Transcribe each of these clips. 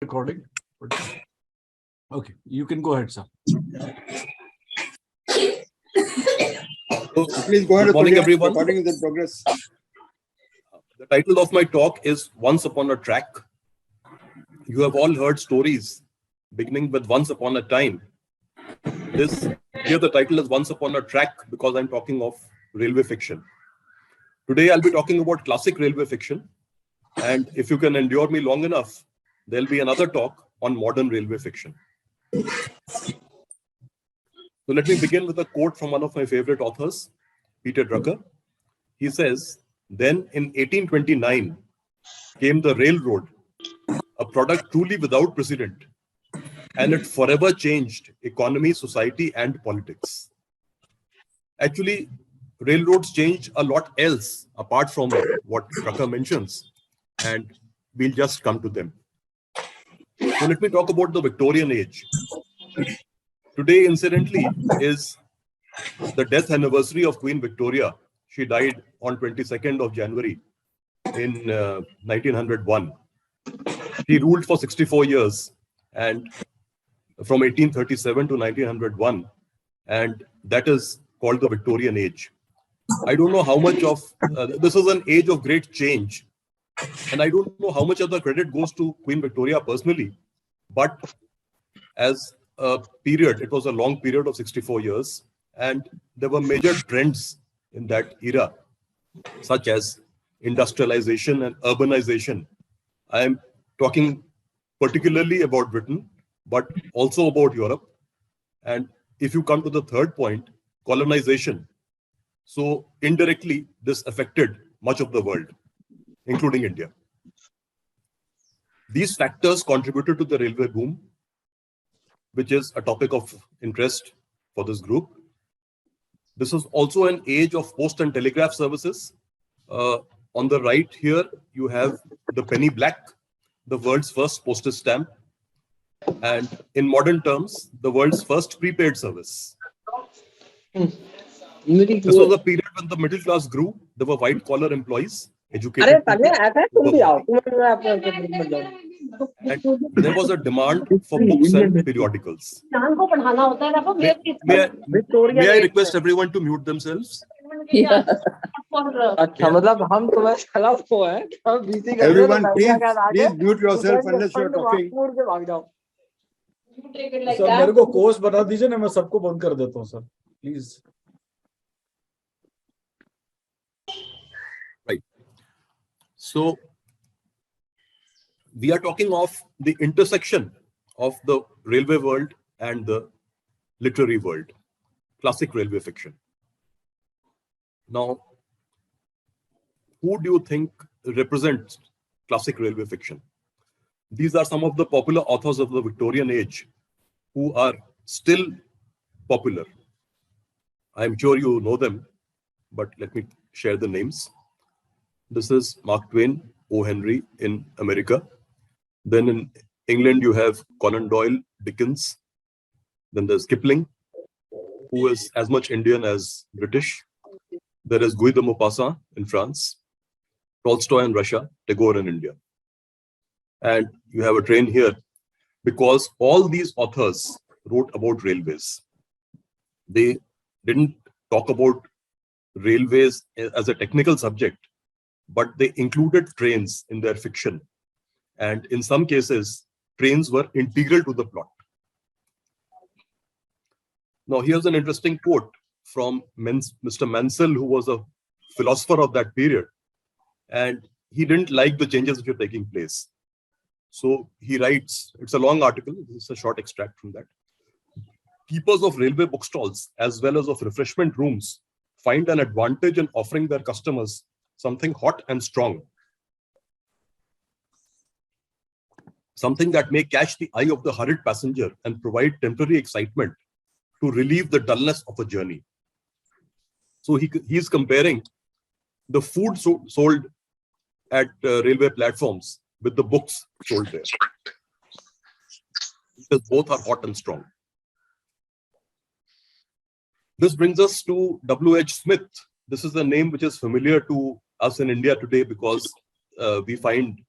recording. Okay, you can go ahead, sir. So, please go ahead. Good morning, everyone. Recording is in progress. The title of my talk is Once Upon a Track. You have all heard stories beginning with Once Upon a Time. Here the title is Once Upon a Track because I'm talking of railway fiction. Today I'll be talking about classic railway fiction. And if you can endure me long enough, there'll be another talk on modern railway fiction. So let me begin with a quote from one of my favorite authors, Peter Drucker. He says, "Then in 1829 came the railroad, a product truly without precedent, and it forever changed economy, society, and politics." Actually, railroads changed a lot else apart from what Drucker mentions, and we'll just come to them. So let me talk about the Victorian age. Today, incidentally, is the death anniversary of Queen Victoria. She died on 22nd of January in 1901. She ruled for 64 years, and from 1837 to 1901, and that is called the Victorian age. I don't know how much of this is an age of great change, and I don't know how much of the credit goes to Queen Victoria personally, but as a period, it was a long period of 64 years, and there were major trends in that era, such as industrialization and urbanization. I am talking particularly about Britain, but also about Europe. And if you come to the third point, colonization. So indirectly, this affected much of the world, including India. These factors contributed to the railway boom, which is a topic of interest for this group. This is also an age of post and telegraph services. On the right here, you have the penny black, the world's first postage stamp, and in modern terms, the world's first prepaid service. This was a period when the middle class grew. There were white-collar employees, educated people, and there was a demand for books and periodicals. May I request everyone to mute themselves? Everyone, please mute yourself unless you're talking. Sir मेरे को course बता दीजिए ना, मैं सबको बंद कर देता हूँ sir, please. Right. So we are talking of the intersection of the railway world and the literary world, classic railway fiction. Now, who do you think represents classic railway fiction? These are some of the popular authors of the Victorian age who are still popular. I'm sure you know them, but let me share the names. This is Mark Twain, O. Henry in America. Then in England, you have Conan Doyle, Dickens. Then there's Kipling, who is as much Indian as British. There is Guy de Maupassant in France, Tolstoy in Russia, Tagore in India. And you have a train here because all these authors wrote about railways. They didn't talk about railways as a technical subject, but they included trains in their fiction. And in some cases, trains were integral to the plot. Now, here's an interesting quote from Mr. Mansell, who was a philosopher of that period. And he didn't like the changes which were taking place. So he writes, it's a long article, this is a short extract from that. Keepers of railway bookstalls as well as of refreshment rooms find an advantage in offering their customers something hot and strong, something that may catch the eye of the hurried passenger and provide temporary excitement to relieve the dullness of a journey. So he's comparing the food sold at railway platforms with the books sold there, because both are hot and strong. This brings us to W.H. Smith. This is a name which is familiar to us in India today because we find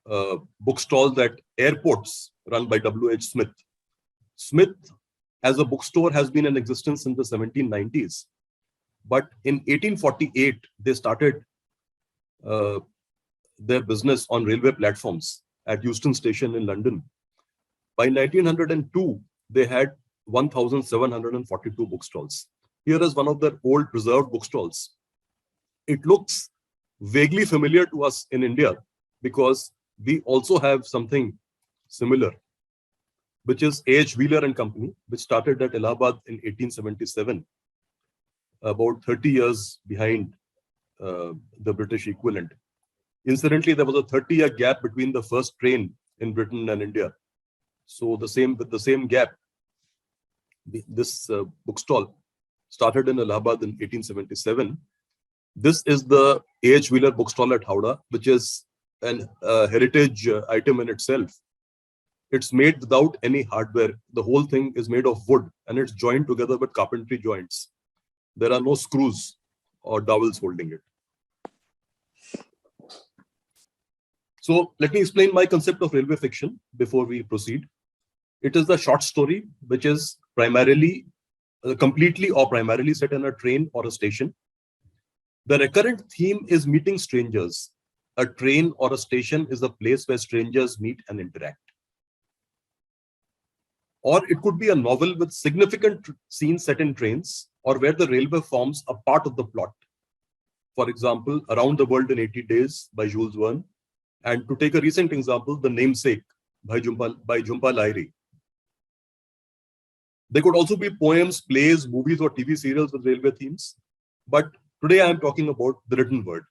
bookstalls at airports run by W.H. Smith. Smith, as a bookstore, has been in existence in the 1790s. But in 1848, they started their business on railway platforms at Euston Station in London. By 1902, they had 1,742 bookstalls. Here is one of their old preserved bookstalls. It looks vaguely familiar to us in India because we also have something similar, which is A.H. Wheeler and Company, which started at Allahabad in 1877, about 30 years behind the British equivalent. Incidentally, there was a 30-year gap between the first train in Britain and India. So with the same gap, this bookstall started in Allahabad in 1877. This is the A.H. Wheeler bookstall at Howrah, which is an heritage item in itself. It's made without any hardware. The whole thing is made of wood and it's joined together with carpentry joints. There are no screws or dowels holding it. So let me explain my concept of railway fiction before we proceed. It is the short story, which is primarily, completely or primarily set in a train or a station. The recurrent theme is meeting strangers. A train or a station is a place where strangers meet and interact. Or it could be a novel with significant scenes set in trains, or where the railway forms a part of the plot. For example, Around the World in 80 Days by Jules Verne. And to take a recent example, The Namesake by Jhumpa Lahiri. There could also be poems, plays, movies, or TV serials with railway themes. But today I am talking about the written word.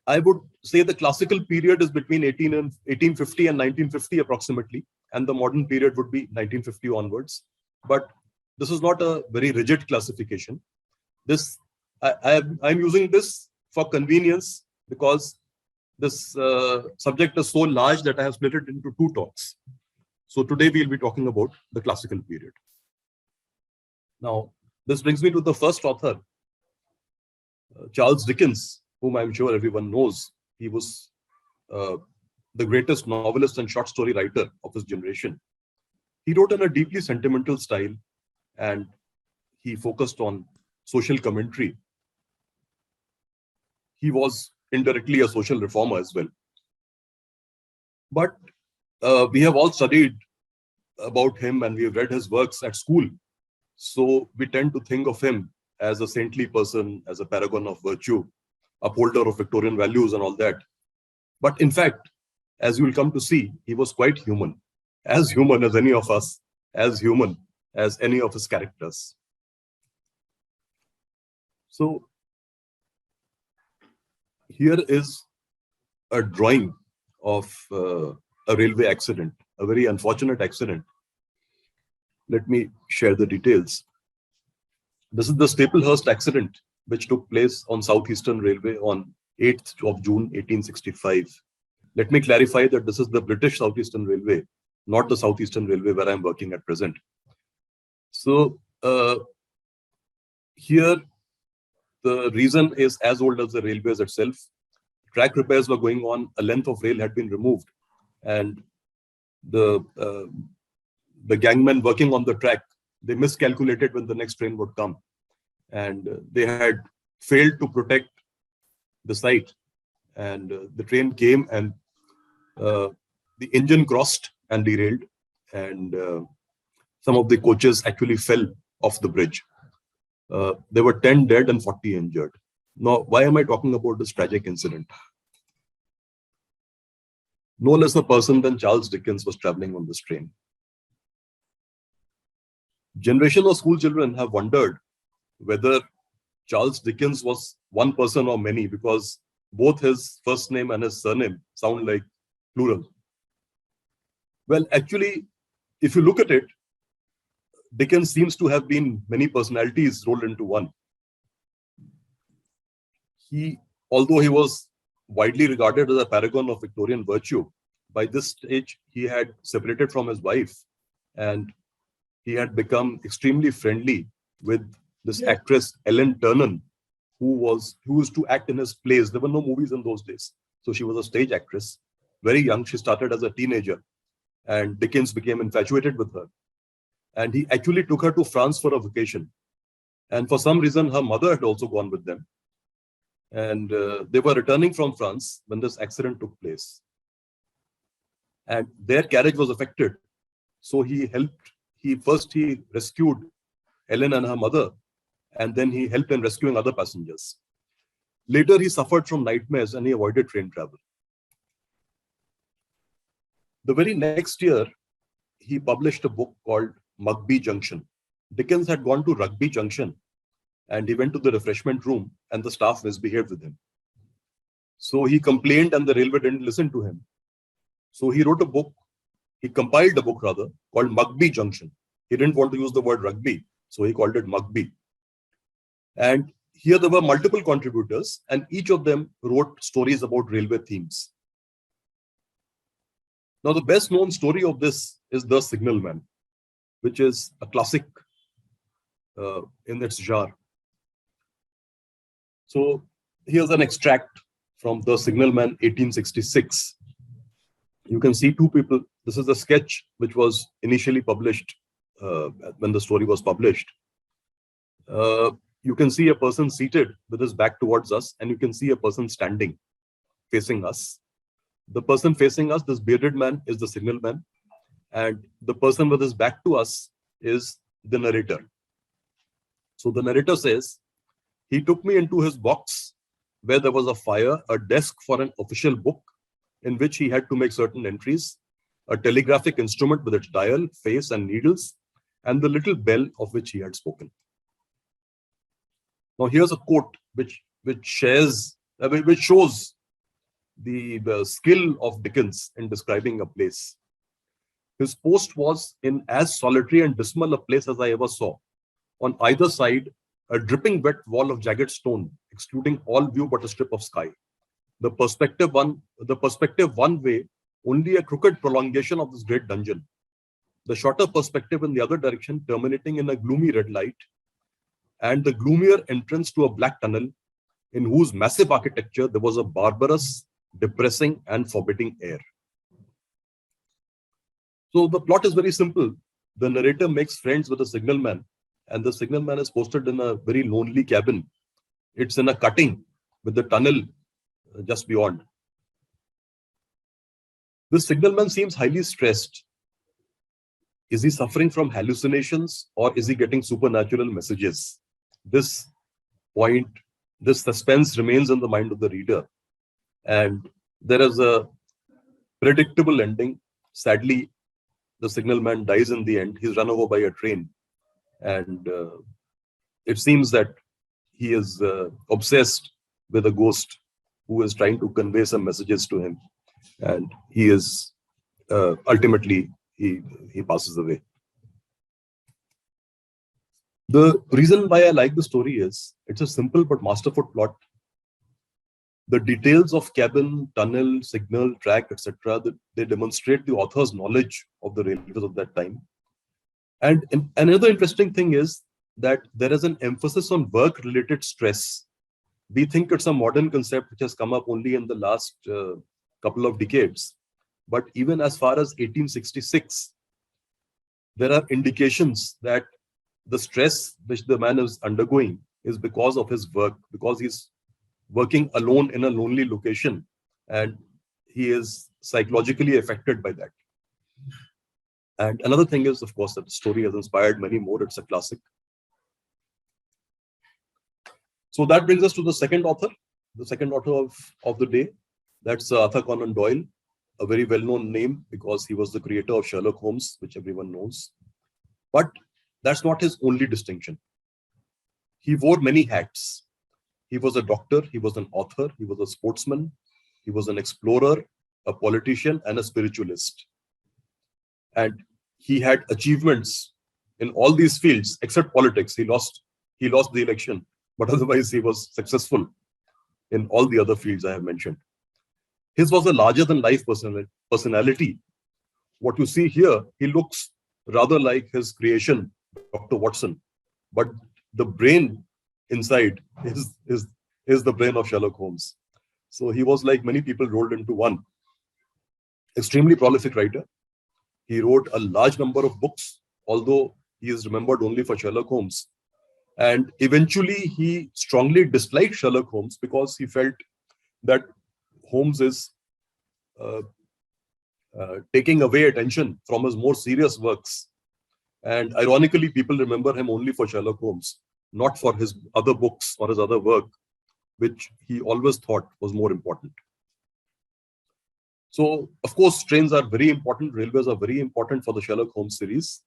I would say the classical period is between 1850 and 1950 approximately, and the modern period would be 1950 onwards. But this is not a very rigid classification. I'm using this for convenience because this subject is so large that I have split it into two talks. So today we'll be talking about the classical period. Now, this brings me to the first author, Charles Dickens, whom I'm sure everyone knows. He was the greatest novelist and short story writer of his generation. He wrote in a deeply sentimental style and he focused on social commentary. He was indirectly a social reformer as well. But we have all studied about him and we have read his works at school. So we tend to think of him as a saintly person, as a paragon of virtue, upholder of Victorian values and all that. But in fact, as you will come to see, he was quite human as any of us, as human as any of his characters. So here is a drawing of a railway accident, a very unfortunate accident. Let me share the details. This is the Staplehurst accident, which took place on Southeastern Railway on 8th of June, 1865. Let me clarify that this is the British Southeastern Railway, not the Southeastern Railway where I'm working at present. So here, the reason is as old as the railways itself. Track repairs were going on, a length of rail had been removed, and the gangmen working on the track, they miscalculated when the next train would come. And they had failed to protect the site. And the train came and the engine crossed and derailed. And some of the coaches actually fell off the bridge. There were 10 dead and 40 injured. Now, why am I talking about this tragic incident? No less a person than Charles Dickens was traveling on this train. Generation of school children have wondered whether Charles Dickens was one person or many, because both his first name and his surname sound like plural. Well, actually, if you look at it, Dickens seems to have been many personalities rolled into one. Although he was widely regarded as a paragon of Victorian virtue, by this stage, he had separated from his wife and he had become extremely friendly with this actress, Ellen Ternan, who used to act in his plays. There were no movies in those days. So she was a stage actress. Very young, she started as a teenager, and Dickens became infatuated with her. And he actually took her to France for a vacation. And for some reason, her mother had also gone with them. And they were returning from France when this accident took place. And their carriage was affected. So he rescued Ellen and her mother, and then he helped in rescuing other passengers. Later, he suffered from nightmares and he avoided train travel. The very next year, he published a book called Mugby Junction. Dickens had gone to Rugby Junction, and he went to the refreshment room and the staff misbehaved with him. So he complained and the railway didn't listen to him. So he compiled a book called Mugby Junction. He didn't want to use the word rugby, so he called it Mugby. And here there were multiple contributors, and each of them wrote stories about railway themes. Now, the best known story of this is The Signalman, which is a classic in its genre. So here's an extract from The Signalman, 1866. You can see two people. This is a sketch which was initially published when the story was published. You can see a person seated with his back towards us, and you can see a person standing facing us. The person facing us, this bearded man, is the signalman, and the person with his back to us is the narrator. So the narrator says, he took me into his box where there was a fire, a desk for an official book in which he had to make certain entries, a telegraphic instrument with its dial, face, and needles, and the little bell of which he had spoken. Now here's a quote which shows the skill of Dickens in describing a place. His post was in as solitary and dismal a place as I ever saw. On either side, a dripping wet wall of jagged stone, excluding all view but a strip of sky. The perspective one way, only a crooked prolongation of this great dungeon. The shorter perspective in the other direction, terminating in a gloomy red light, and the gloomier entrance to a black tunnel, in whose massive architecture there was a barbarous, depressing, and forbidding air. So the plot is very simple. The narrator makes friends with a signalman, and the signalman is posted in a very lonely cabin. It's in a cutting with the tunnel just beyond. The signalman seems highly stressed. Is he suffering from hallucinations, or is he getting supernatural messages? This suspense remains in the mind of the reader. And there is a predictable ending. Sadly, the signalman dies in the end. He's run over by a train. And it seems that he is obsessed with a ghost who is trying to convey some messages to him. And he is ultimately, he passes away. The reason why I like the story is it's a simple but masterful plot. The details of cabin, tunnel, signal, track, etc., they demonstrate the author's knowledge of the railways of that time. And another interesting thing is that there is an emphasis on work-related stress. We think it's a modern concept which has come up only in the last couple of decades. But even as far as 1866, there are indications that the stress which the man is undergoing is because of his work, because he's working alone in a lonely location, and he is psychologically affected by that. And another thing is, of course, that the story has inspired many more. It's a classic. So that brings us to the second author of the day. That's Arthur Conan Doyle, a very well-known name because he was the creator of Sherlock Holmes, which everyone knows. But that's not his only distinction. He wore many hats. He was a doctor, he was an author, he was a sportsman, he was an explorer, a politician, and a spiritualist. And he had achievements in all these fields except politics. He lost the election, but otherwise he was successful in all the other fields I have mentioned. His was a larger-than-life personality. What you see here, he looks rather like his creation, Dr. Watson, but the brain inside is the brain of Sherlock Holmes. So he was like many people rolled into one. Extremely prolific writer. He wrote a large number of books, although he is remembered only for Sherlock Holmes. And eventually he strongly disliked Sherlock Holmes because he felt that Holmes is taking away attention from his more serious works. And ironically, people remember him only for Sherlock Holmes, not for his other books or his other work, which he always thought was more important. So, of course, trains are very important. Railways are very important for the Sherlock Holmes series.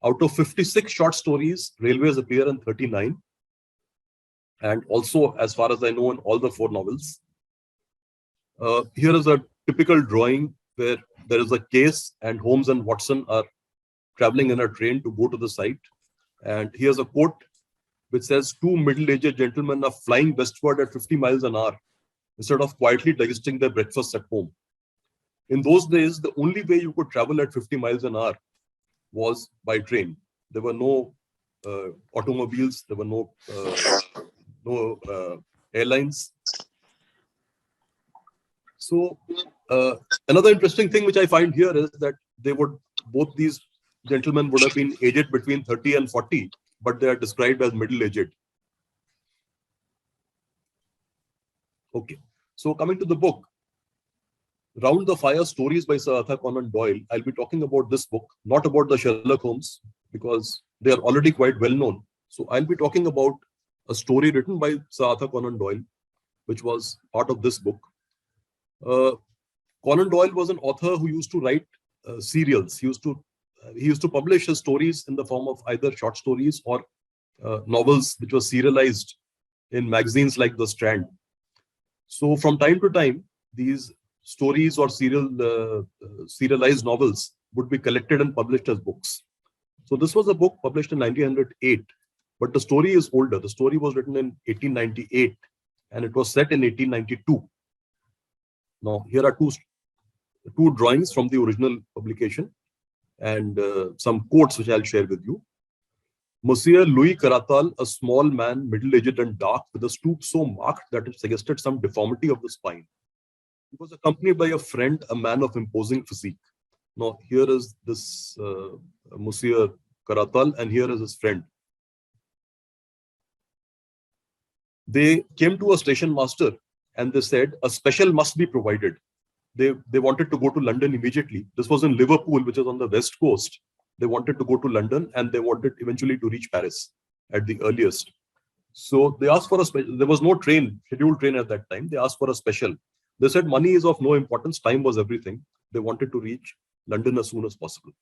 Out of 56 short stories, railways appear in 39. And also, as far as I know, in all the 4 novels. Here is a typical drawing where there is a case and Holmes and Watson are traveling in a train to go to the site. And here's a quote which says, 2 middle-aged gentlemen are flying westward at 50 miles an hour instead of quietly digesting their breakfast at home. In those days, the only way you could travel at 50 miles an hour was by train. There were no automobiles, there were no airlines. So another interesting thing which I find here is that both these gentlemen would have been aged between 30 and 40, but they are described as middle-aged. Okay, so coming to the book, Round the Fire Stories by Sir Arthur Conan Doyle. I'll be talking about this book, not about the Sherlock Holmes, because they are already quite well known. So I'll be talking about a story written by Sir Arthur Conan Doyle, which was part of this book. Conan Doyle was an author who used to write serials. He used to publish his stories in the form of either short stories or novels, which were serialized in magazines like The Strand. So from time to time, these stories or serialized novels would be collected and published as books. So this was a book published in 1908, but the story is older. The story was written in 1898 and it was set in 1892. Now, here are two drawings from the original publication and some quotes which I'll share with you. Monsieur Louis Caratal, a small man, middle-aged and dark, with a stoop so marked that it suggested some deformity of the spine. He was accompanied by a friend, a man of imposing physique. Now, here is this Monsieur Caratal, and here is his friend. They came to a station master and they said a special must be provided. They wanted to go to London immediately. This was in Liverpool, which is on the west coast. They wanted to go to London and they wanted eventually to reach Paris at the earliest. So they asked for a special. There was no scheduled train at that time. They asked for a special. They said money is of no importance. Time was everything. They wanted to reach London as soon as possible.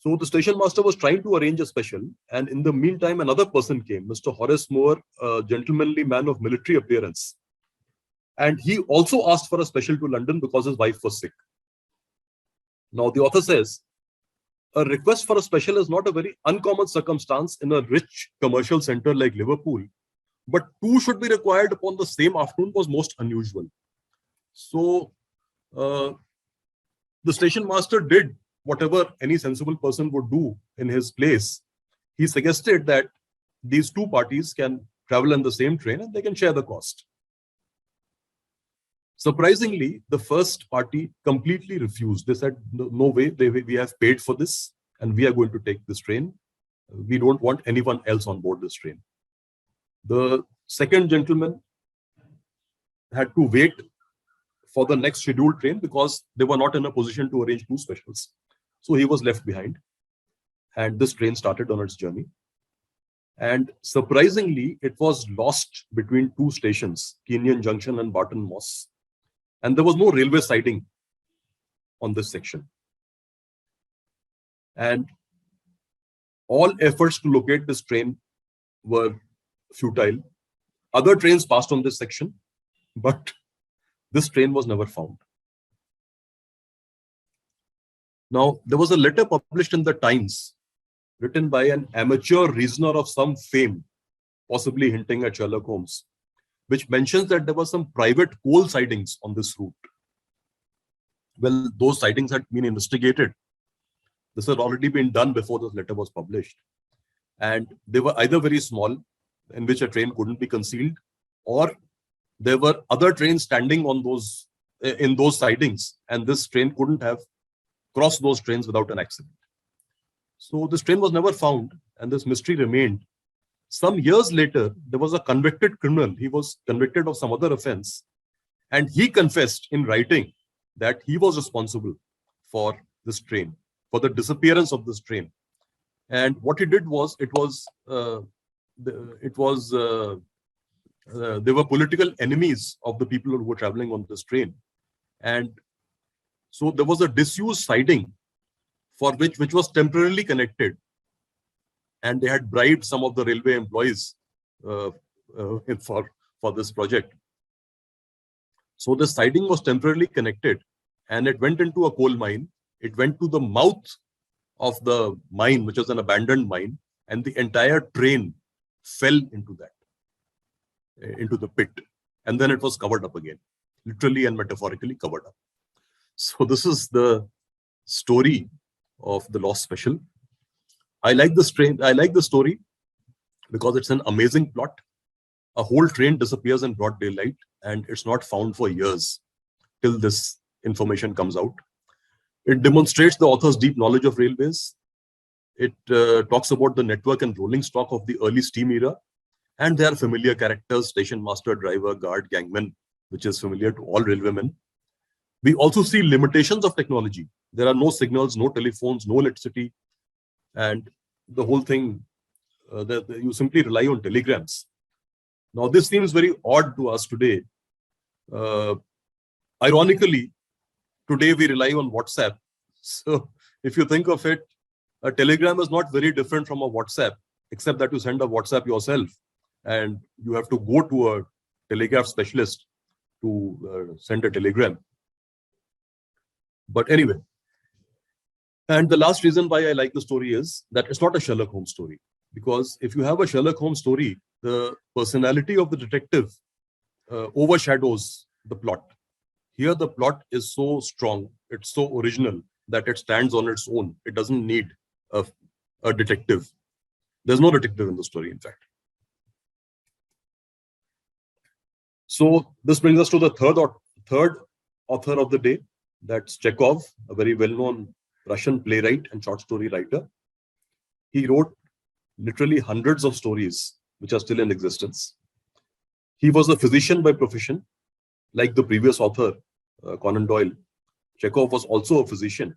So the station master was trying to arrange a special. And in the meantime, another person came, Mr. Horace Moore, a gentlemanly man of military appearance. And he also asked for a special to London because his wife was sick. Now, the author says, a request for a special is not a very uncommon circumstance in a rich commercial center like Liverpool, but 2 should be required upon the same afternoon was most unusual. So, the station master did whatever any sensible person would do in his place. He suggested that these 2 parties can travel in the same train and they can share the cost. Surprisingly, the first party completely refused. They said, no way, we have paid for this and we are going to take this train. We don't want anyone else on board this train. The second gentleman had to wait for the next scheduled train because they were not in a position to arrange 2 specials. So he was left behind and this train started on its journey. And surprisingly, it was lost between 2 stations, Kenyon Junction and Barton Moss. And there was no railway siding on this section. And all efforts to locate this train were futile. Other trains passed on this section, but this train was never found. Now, there was a letter published in the Times, written by an amateur reasoner of some fame, possibly hinting at Sherlock Holmes, which mentions that there were some private coal sightings on this route. Well, those sightings had been investigated. This had already been done before this letter was published. And they were either very small, in which a train couldn't be concealed, or there were other trains standing on those in those sidings, and this train couldn't have crossed those trains without an accident. So this train was never found, and this mystery remained. Some years later, there was a convicted criminal. He was convicted of some other offense, and he confessed in writing that he was responsible for this train, for the disappearance of this train. And what he did was, they were political enemies of the people who were traveling on this train. And so there was a disused siding for which was temporarily connected. And they had bribed some of the railway employees for this project. So the siding was temporarily connected, and it went into a coal mine. It went to the mouth of the mine, which was an abandoned mine, and the entire train fell into the pit. And then it was covered up again, literally and metaphorically covered up. So this is the story of the Lost Special. I like the story because it's an amazing plot. A whole train disappears in broad daylight, and it's not found for years till this information comes out. It demonstrates the author's deep knowledge of railways. It talks about the network and rolling stock of the early steam era, and there are familiar characters: station master, driver, guard, gangman, which is familiar to all railwaymen. We also see limitations of technology. There are no signals, no telephones, no electricity, and the whole thing, you simply rely on telegrams. Now, this seems very odd to us today. Ironically, today we rely on WhatsApp. So if you think of it, a telegram is not very different from a WhatsApp, except that you send a WhatsApp yourself, and you have to go to a telegraph specialist to send a telegram. But anyway, and the last reason why I like the story is that it's not a Sherlock Holmes story. Because if you have a Sherlock Holmes story, the personality of the detective overshadows the plot. Here, the plot is so strong, it's so original that it stands on its own. It doesn't need a detective. There's no detective in the story, in fact. So this brings us to the third author of the day. That's Chekhov, a very well-known Russian playwright and short story writer. He wrote literally hundreds of stories which are still in existence. He was a physician by profession, like the previous author, Conan Doyle. Chekhov was also a physician.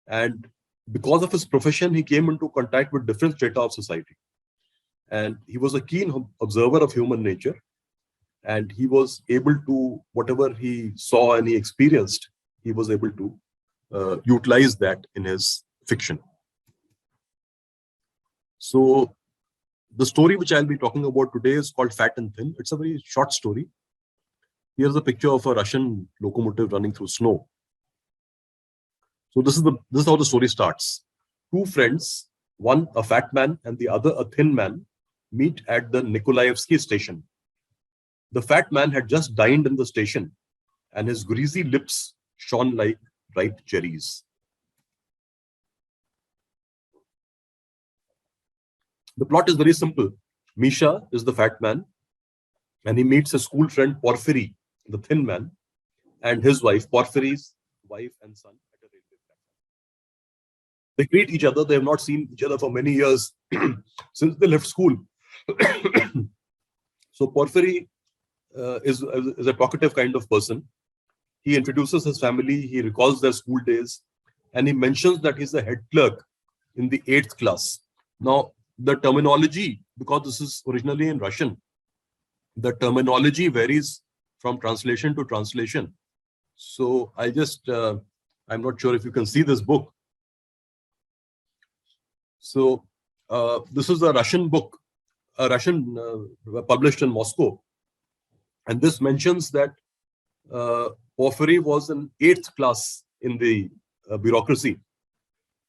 And because of his profession, he came into contact with different strata of society. And he was a keen observer of human nature. And he was able to, whatever he saw and he experienced, he was able to utilize that in his fiction. So the story which I'll be talking about today is called Fat and Thin. It's a very short story. Here's a picture of a Russian locomotive running through snow. So this is how the story starts. Two friends, one a fat man and the other a thin man, meet at the Nikolaevsky station. The fat man had just dined in the station, and his greasy lips shone like ripe cherries. The plot is very simple. Misha is the fat man, and he meets his school friend Porfiry, the thin man, and his wife, Porfiry's wife and son, at a railway platform. They greet each other. They have not seen each other for many years since they left school. So Porfiry is a talkative kind of person. He introduces his family. He recalls their school days, and he mentions that he's a head clerk in the 8th class. Now, the terminology, because this is originally in Russian, the terminology varies from translation to translation. So I'm not sure if you can see this book. So this is a Russian book, published in Moscow. And this mentions that Porfiry was in 8th class in the bureaucracy.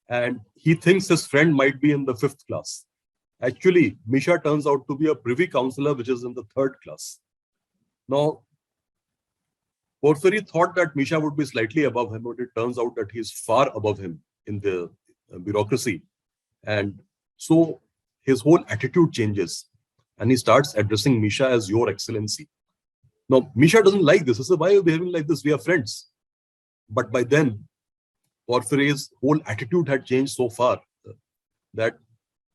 And he thinks his friend might be in the 5th class. Actually, Misha turns out to be a privy councillor, which is in the 3rd class. Now, Porfiry thought that Misha would be slightly above him, but it turns out that he's far above him in the bureaucracy. And so his whole attitude changes. and he starts addressing Misha as Your Excellency. Now, Misha doesn't like this. He says, why are you behaving like this? We are friends. But by then, Porfiry's whole attitude had changed so far that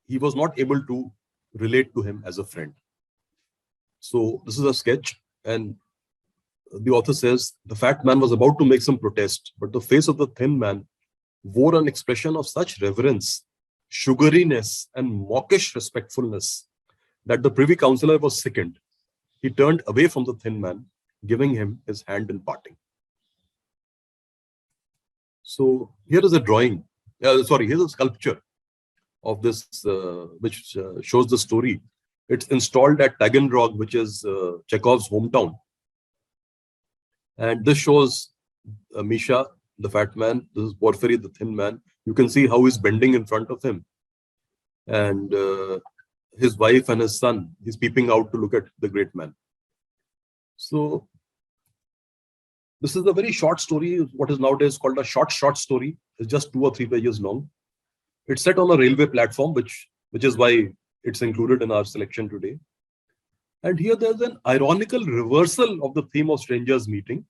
he was not able to relate to him as a friend. So this is a sketch, and the author says, the fat man was about to make some protest, but the face of the thin man wore an expression of such reverence, sugariness, and mawkish respectfulness that the privy councillor was sickened. He turned away from the thin man, giving him his hand in parting. So here is a drawing, here's a sculpture of this, which shows the story. It's installed at Taganrog, which is Chekhov's hometown. And this shows Misha, the fat man. This is Porfiry, the thin man. You can see how he's bending in front of him. And his wife and his son, he's peeping out to look at the great man. So this is a very short story, what is nowadays called a short story. It's just 2 or 3 pages long. It's set on a railway platform, which is why it's included in our selection today. And here there's an ironical reversal of the theme of strangers meeting,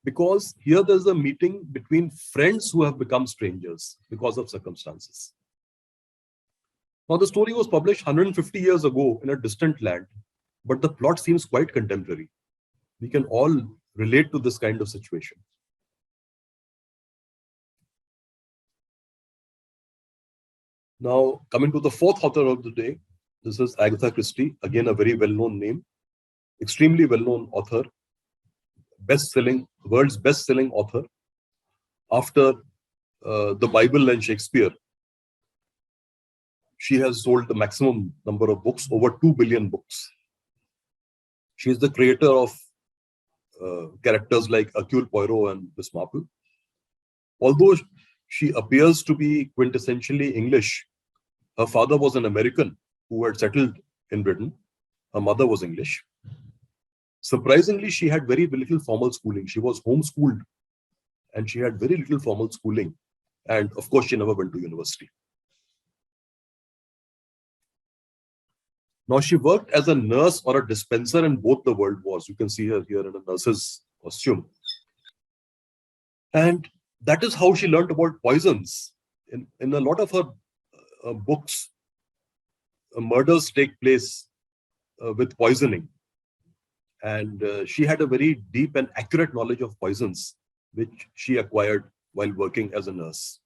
because here there's a meeting between friends who have become strangers because of circumstances. Now, the story was published 150 years ago in a distant land, but the plot seems quite contemporary. We can all relate to this kind of situation. Now, coming to the fourth author of the day, this is Agatha Christie, again a very well-known name, extremely well-known author, world's best-selling author. After the Bible and Shakespeare, she has sold the maximum number of books, over 2 billion books. She is the creator of characters like Hercule Poirot and Miss Marple. Although she appears to be quintessentially English, her father was an American who had settled in Britain. Her mother was English. Surprisingly, she had very little formal schooling. She was homeschooled and she had very little formal schooling. And of course, she never went to university. Now, she worked as a nurse or a dispenser in both the world wars. You can see her here in a nurse's costume. And that is how she learned about poisons. In a lot of her books, murders take place with poisoning. And she had a very deep and accurate knowledge of poisons, which she acquired while working as a nurse.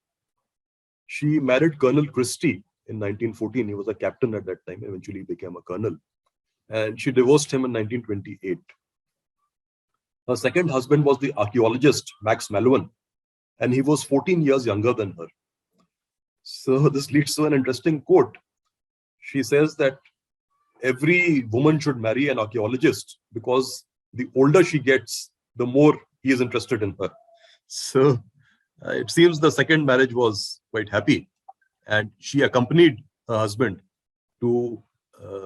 She married Colonel Christie in 1914. He was a captain at that time, eventually became a colonel. And she divorced him in 1928. Her second husband was the archaeologist, Max Mallowan, and he was 14 years younger than her. So this leads to an interesting quote. She says that every woman should marry an archaeologist because the older she gets, the more he is interested in her. So it seems the second marriage was quite happy, and she accompanied her husband to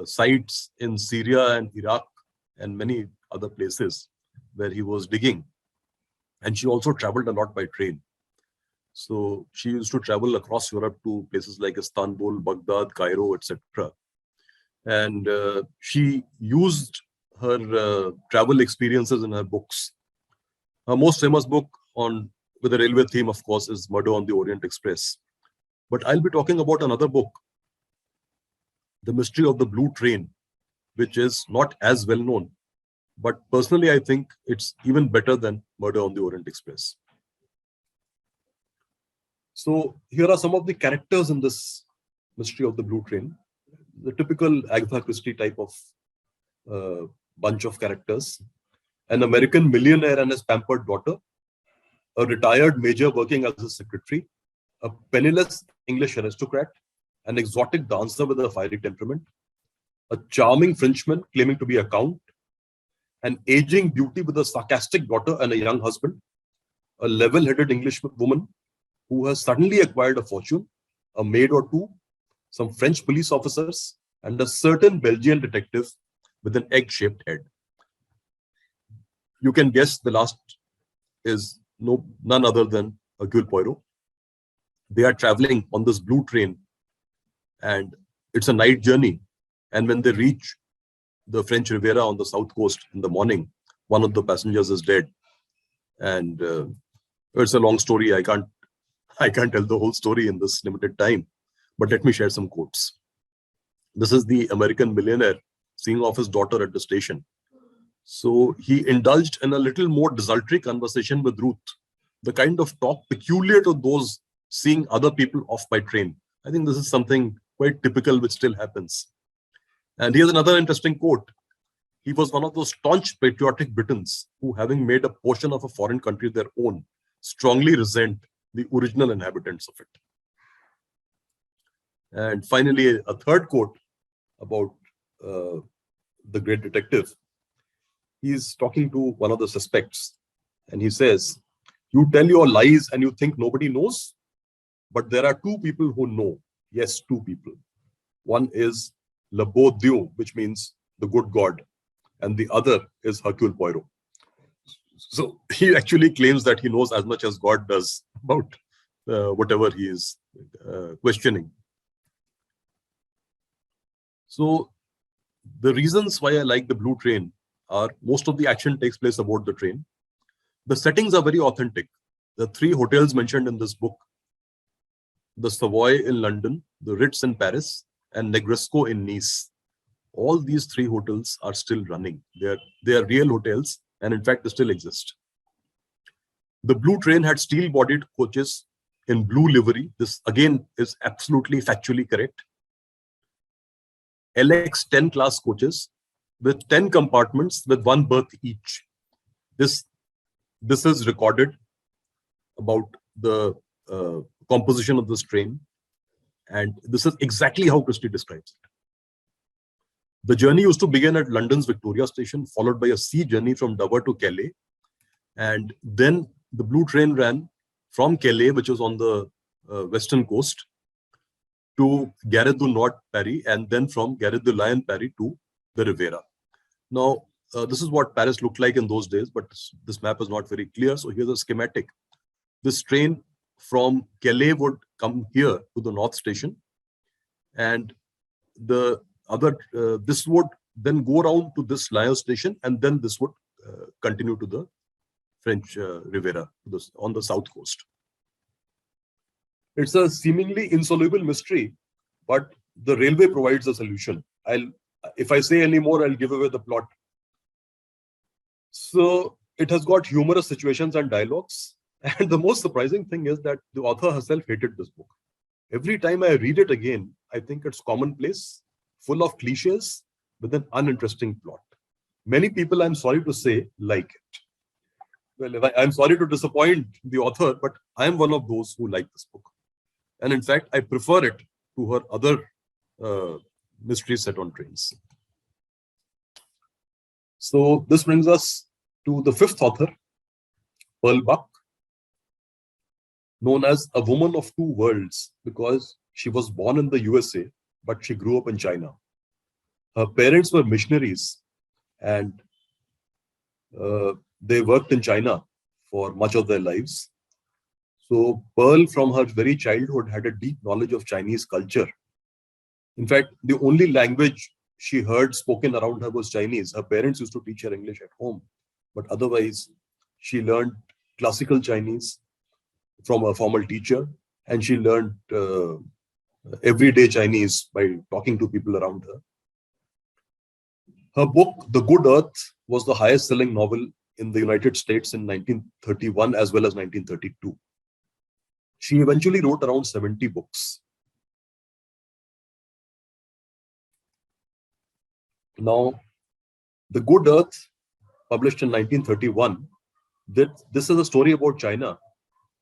sites in Syria and Iraq and many other places where he was digging. And she also traveled a lot by train. So she used to travel across Europe to places like Istanbul, Baghdad, Cairo, etc. And she used her travel experiences in her books. Her most famous book with a railway theme, of course, is Murder on the Orient Express. But I'll be talking about another book, The Mystery of the Blue Train, which is not as well known. But personally, I think it's even better than Murder on the Orient Express. So here are some of the characters in this Mystery of the Blue Train. The typical Agatha Christie type of bunch of characters. An American millionaire and his pampered daughter, a retired major working as a secretary, a penniless English aristocrat, an exotic dancer with a fiery temperament, a charming Frenchman claiming to be a count, an aging beauty with a sarcastic daughter and a young husband, a level-headed English woman who has suddenly acquired a fortune, a maid or two, some French police officers, and a certain Belgian detective with an egg-shaped head. You can guess the last is none other than Hercule Poirot. They are traveling on this blue train, and it's a night journey. And when they reach the French Riviera on the south coast in the morning, one of the passengers is dead. And it's a long story. I can't tell the whole story in this limited time, but let me share some quotes. This is the American millionaire seeing off his daughter at the station. So he indulged in a little more desultory conversation with Ruth, the kind of talk peculiar to those seeing other people off by train. I think this is something quite typical which still happens. And here's another interesting quote. He was one of those staunch patriotic Britons who, having made a portion of a foreign country their own, strongly resent the original inhabitants of it. And finally, a third quote about the great detective. He's talking to one of the suspects, and he says, "You tell your lies and you think nobody knows, but there are two people who know. Yes, two people. One is le beau Dieu, which means the good God, and the other is Hercule Poirot." So he actually claims that he knows as much as God does about whatever he is questioning. So the reasons why I like the Blue Train are most of the action takes place aboard the train. The settings are very authentic. The three hotels mentioned in this book, the Savoy in London, the Ritz in Paris, and Negresco in Nice. All these three hotels are still running. They are real hotels, and in fact, they still exist. The Blue Train had steel-bodied coaches in blue livery. This, again, is absolutely factually correct. LX10 class coaches with 10 compartments with one berth each. This is recorded about the composition of this train, and this is exactly how Christie describes it. The journey used to begin at London's Victoria Station, followed by a sea journey from Dover to Calais, and then the Blue Train ran from Calais, which was on the western coast, to Gare du Nord, Paris, and then from Gare de Lyon, Paris, to the Riviera. Now, this is what Paris looked like in those days, but this map is not very clear. So here's a schematic. This train from Calais would come here to the North Station, and the other, this would then go around to this Lyon Station, and then this would continue to the French Riviera on the south coast. It's a seemingly insoluble mystery, but the railway provides a solution. If I say any more, I'll give away the plot. So it has got humorous situations and dialogues. And the most surprising thing is that the author herself hated this book. Every time I read it again, I think it's commonplace, full of cliches, with an uninteresting plot. Many people, I'm sorry to say, like it. Well, I'm sorry to disappoint the author, but I'm one of those who like this book. And in fact, I prefer it to her other mysteries set on trains. So this brings us to the fifth author, Pearl Buck, known as a woman of two worlds because she was born in the USA, but she grew up in China. Her parents were missionaries, and they worked in China for much of their lives. So Pearl, from her very childhood, had a deep knowledge of Chinese culture. In fact, the only language she heard spoken around her was Chinese. Her parents used to teach her English at home, but otherwise, she learned classical Chinese from a formal teacher, and she learned everyday Chinese by talking to people around her. Her book, The Good Earth, was the highest selling novel in the United States in 1931 as well as 1932. She eventually wrote around 70 books. Now, The Good Earth, published in 1931, this is a story about China,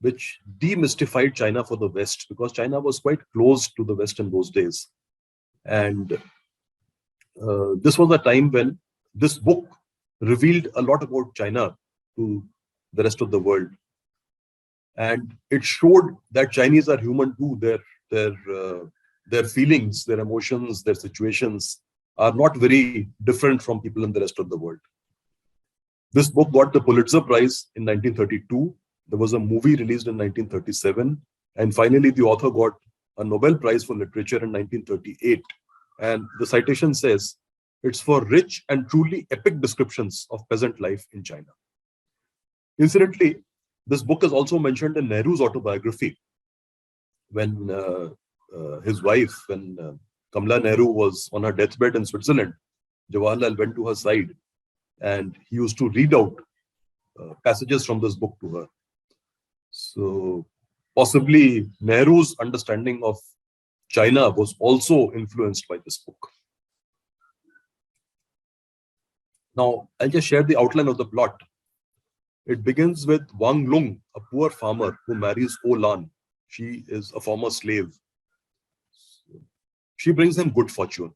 which demystified China for the West, because China was quite close to the West in those days. And this was a time when this book revealed a lot about China to the rest of the world. And it showed that Chinese are human too. Their feelings, their emotions, their situations are not very different from people in the rest of the world. This book got the Pulitzer Prize in 1932. There was a movie released in 1937. And finally, the author got a Nobel Prize for Literature in 1938 And the citation says, it's for rich and truly epic descriptions of peasant life in China. Incidentally, this book is also mentioned in Nehru's autobiography when his wife, when Kamala Nehru was on her deathbed in Switzerland, Jawaharlal went to her side and he used to read out passages from this book to her. So possibly Nehru's understanding of China was also influenced by this book. Now, I'll just share the outline of the plot. It begins with Wang Lung, a poor farmer who marries O Lan. She is a former slave. She brings him good fortune.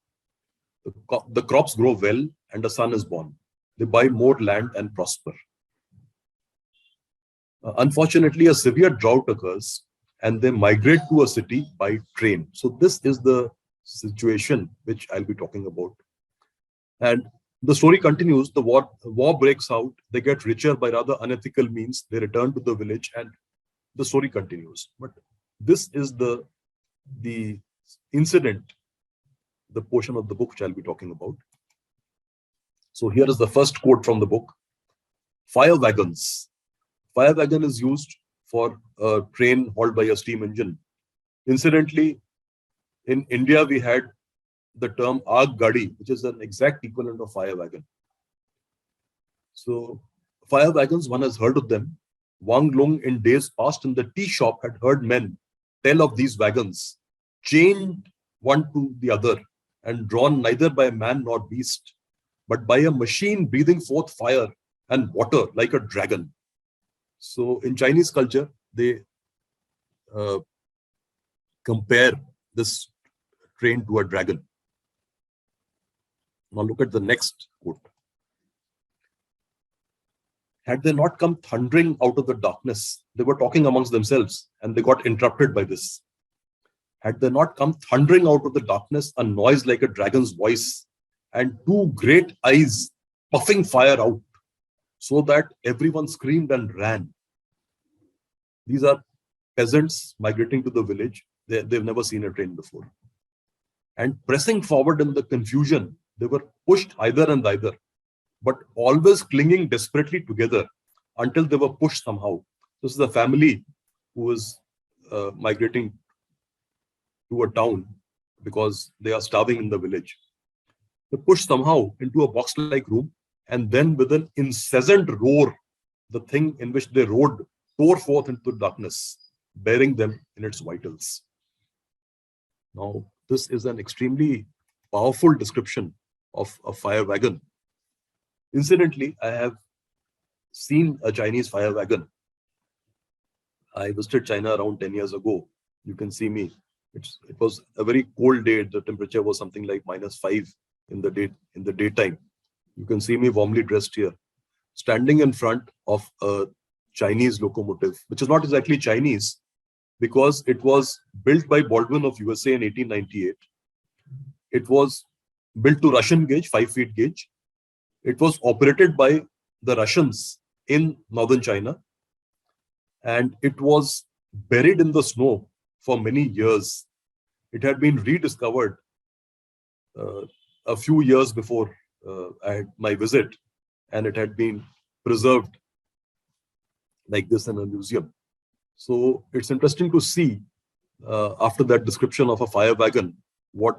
The crops grow well and a son is born. They buy more land and prosper. Unfortunately, a severe drought occurs and they migrate to a city by train. So this is the situation which I'll be talking about. And the story continues. The war breaks out. They get richer by rather unethical means. They return to the village and the story continues. But this is the incident, the portion of the book which I'll be talking about. So here is the first quote from the book. Fire wagons. Fire wagon is used for a train hauled by a steam engine. Incidentally, in India, we had the term aag gadi, which is an exact equivalent of fire wagon. So fire wagons, one has heard of them. Wang Lung in days past in the tea shop had heard men tell of these wagons, chained one to the other and drawn neither by man nor beast, but by a machine breathing forth fire and water like a dragon. So in Chinese culture, they compare this train to a dragon. Now look at the next quote. Had they not come thundering out of the darkness, they were talking amongst themselves and they got interrupted by this. Had they not come thundering out of the darkness, a noise like a dragon's voice and two great eyes puffing fire out, so that everyone screamed and ran. These are peasants migrating to the village. They've never seen a train before. And pressing forward in the confusion, they were pushed either and either, but always clinging desperately together until they were pushed somehow. This is a family who was migrating to a town because they are starving in the village. They pushed somehow into a box-like room, and then with an incessant roar, the thing in which they rode tore forth into darkness, bearing them in its vitals. Now, this is an extremely powerful description of a fire wagon. Incidentally, I have seen a Chinese fire wagon. I visited China around 10 years ago. You can see me. It was a very cold day. The temperature was something like -5 in the daytime. You can see me warmly dressed here, standing in front of a Chinese locomotive, which is not exactly Chinese because it was built by Baldwin of USA in 1898. It was built to Russian gauge, 5 feet gauge. It was operated by the Russians in northern China, and it was buried in the snow for many years. It had been rediscovered a few years before I had my visit, and it had been preserved like this in a museum. So it's interesting to see after that description of a fire wagon, what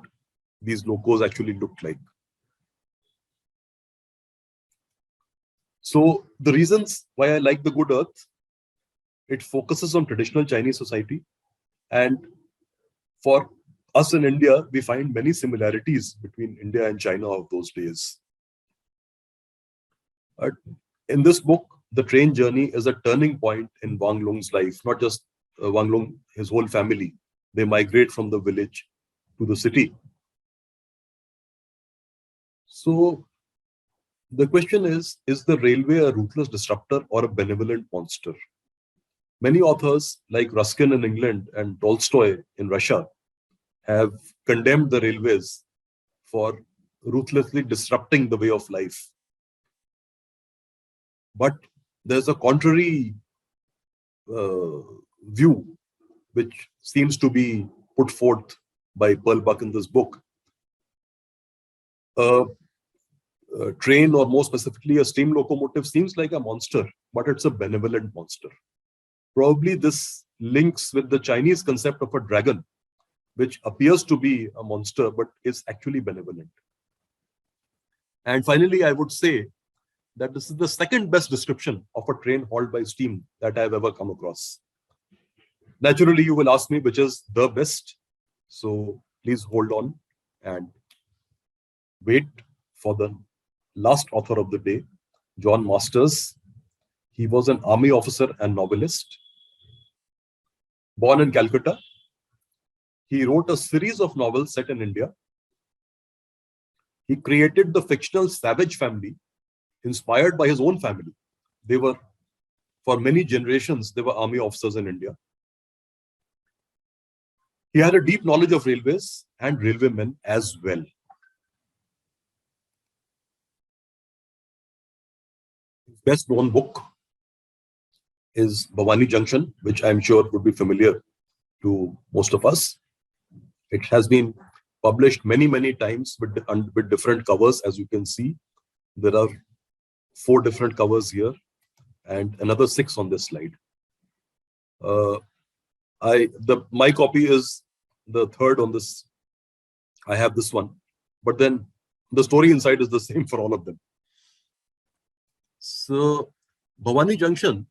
these locos actually looked like. So the reasons why I like The Good Earth, it focuses on traditional Chinese society. And for us in India, we find many similarities between India and China of those days. But in this book, the train journey is a turning point in Wang Lung's life, not just Wang Lung, his whole family. They migrate from the village to the city. So the question is the railway a ruthless disruptor or a benevolent monster? Many authors like Ruskin in England and Tolstoy in Russia have condemned the railways for ruthlessly disrupting the way of life. But there's a contrary view which seems to be put forth by Pearl Buck in this book. A train, or more specifically a steam locomotive, seems like a monster, but it's a benevolent monster. Probably this links with the Chinese concept of a dragon, which appears to be a monster but is actually benevolent. And finally, I would say that this is the second best description of a train hauled by steam that I've ever come across. Naturally, you will ask me which is the best. So please hold on and wait for the last author of the day, John Masters. He was an army officer and novelist. Born in Calcutta, he wrote a series of novels set in India. He created the fictional Savage family, inspired by his own family. They were, for many generations, they were army officers in India. He had a deep knowledge of railways and railwaymen as well. His best known book is Bhavani Junction, which I'm sure would be familiar to most of us. It has been published many times with different covers. As you can see, there are 4 different covers here and another 6 on this slide. My copy is the third on this. I have this one, but then the story inside is the same for all of them. So Bhavani Junction,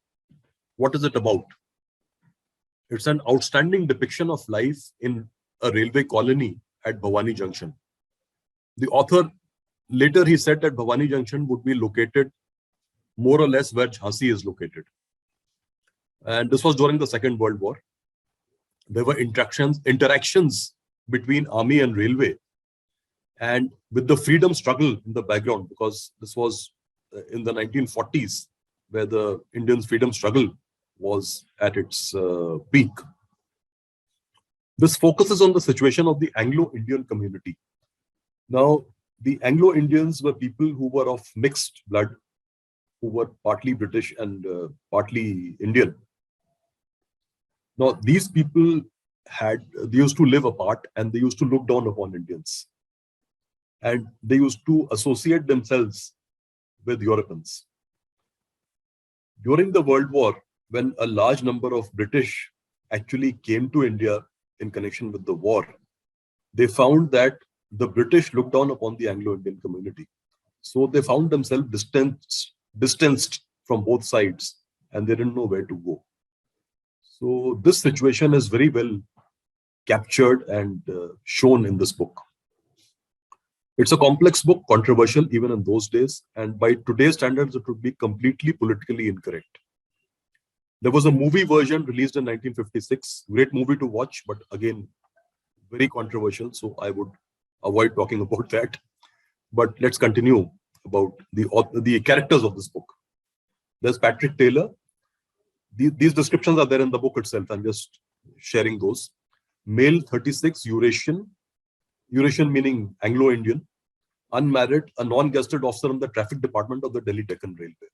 what is it about? It's an outstanding depiction of life in a railway colony at Bhavani Junction. The author, later he said that Bhavani Junction would be located more or less where Jhansi is located. And this was during the Second World War. There were interactions between army and railway, and with the freedom struggle in the background, because this was in the 1940s where the Indian freedom struggle was at its peak. This focuses on the situation of the Anglo-Indian community. Now, the Anglo-Indians were people who were of mixed blood, who were partly British and partly Indian. Now, these people they used to live apart and they used to look down upon Indians. And they used to associate themselves with Europeans. During the World War, when a large number of British actually came to India in connection with the war, they found that the British looked down upon the Anglo-Indian community. So they found themselves distanced from both sides, and they didn't know where to go. So this situation is very well captured and shown in this book. It's a complex book, controversial even in those days, and by today's standards, it would be completely politically incorrect. There was a movie version released in 1956, great movie to watch, but again, very controversial, so I would avoid talking about that. But let's continue about the characters of this book. There's Patrick Taylor. These descriptions are there in the book itself. I'm just sharing those. Male, 36, Eurasian meaning Anglo-Indian, unmarried, a non-gazetted officer in the traffic department of the Delhi Deccan Railway.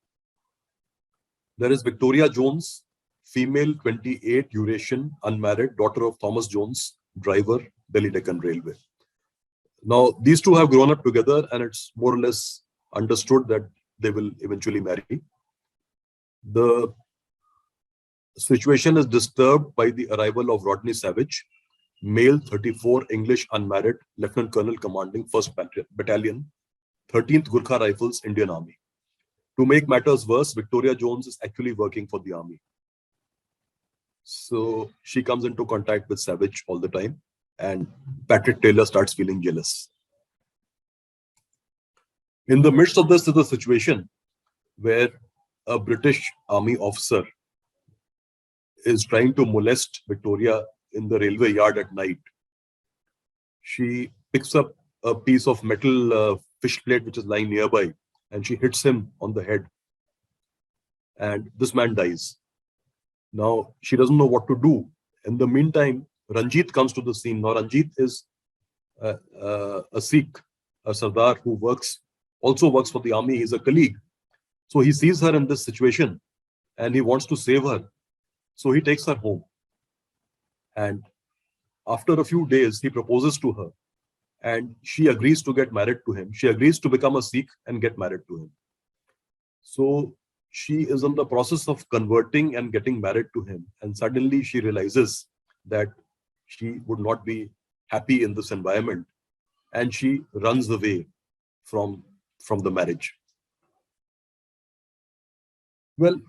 There is Victoria Jones, female, 28, Eurasian, unmarried, daughter of Thomas Jones, driver, Delhi Deccan Railway. Now, these two have grown up together, and it's more or less understood that they will eventually marry. The situation is disturbed by the arrival of Rodney Savage, male, 34, English, unmarried, Lieutenant Colonel commanding 1st Battalion, 13th Gurkha Rifles, Indian Army. To make matters worse, Victoria Jones is actually working for the army. So she comes into contact with Savage all the time, and Patrick Taylor starts feeling jealous. In the midst of this is a situation where a British army officer is trying to molest Victoria in the railway yard at night. She picks up a piece of metal fish plate which is lying nearby, and she hits him on the head. And this man dies. Now, she doesn't know what to do. In the meantime, Ranjit comes to the scene. Now, Ranjit is a Sikh, a Sardar who also works for the army. He's a colleague. So he sees her in this situation and he wants to save her. So he takes her home. And after a few days, he proposes to her. and she agrees to get married to him. She agrees to become a Sikh and get married to him. So she is in the process of converting and getting married to him, and suddenly she realizes that she would not be happy in this environment, and she runs away from the marriage. Well,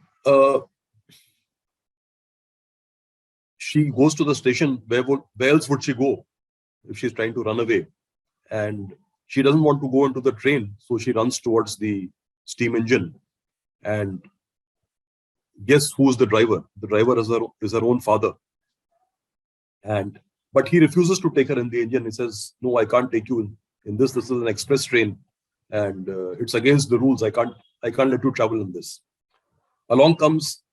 she goes to the station. Where else would she go if she's trying to run away? And she doesn't want to go into the train, so she runs towards the steam engine. And guess who's the driver? The driver is her own father. But he refuses to take her in the engine. He says, "No, I can't take you in this. This is an express train, and it's against the rules. I can't let you travel in this." Along comes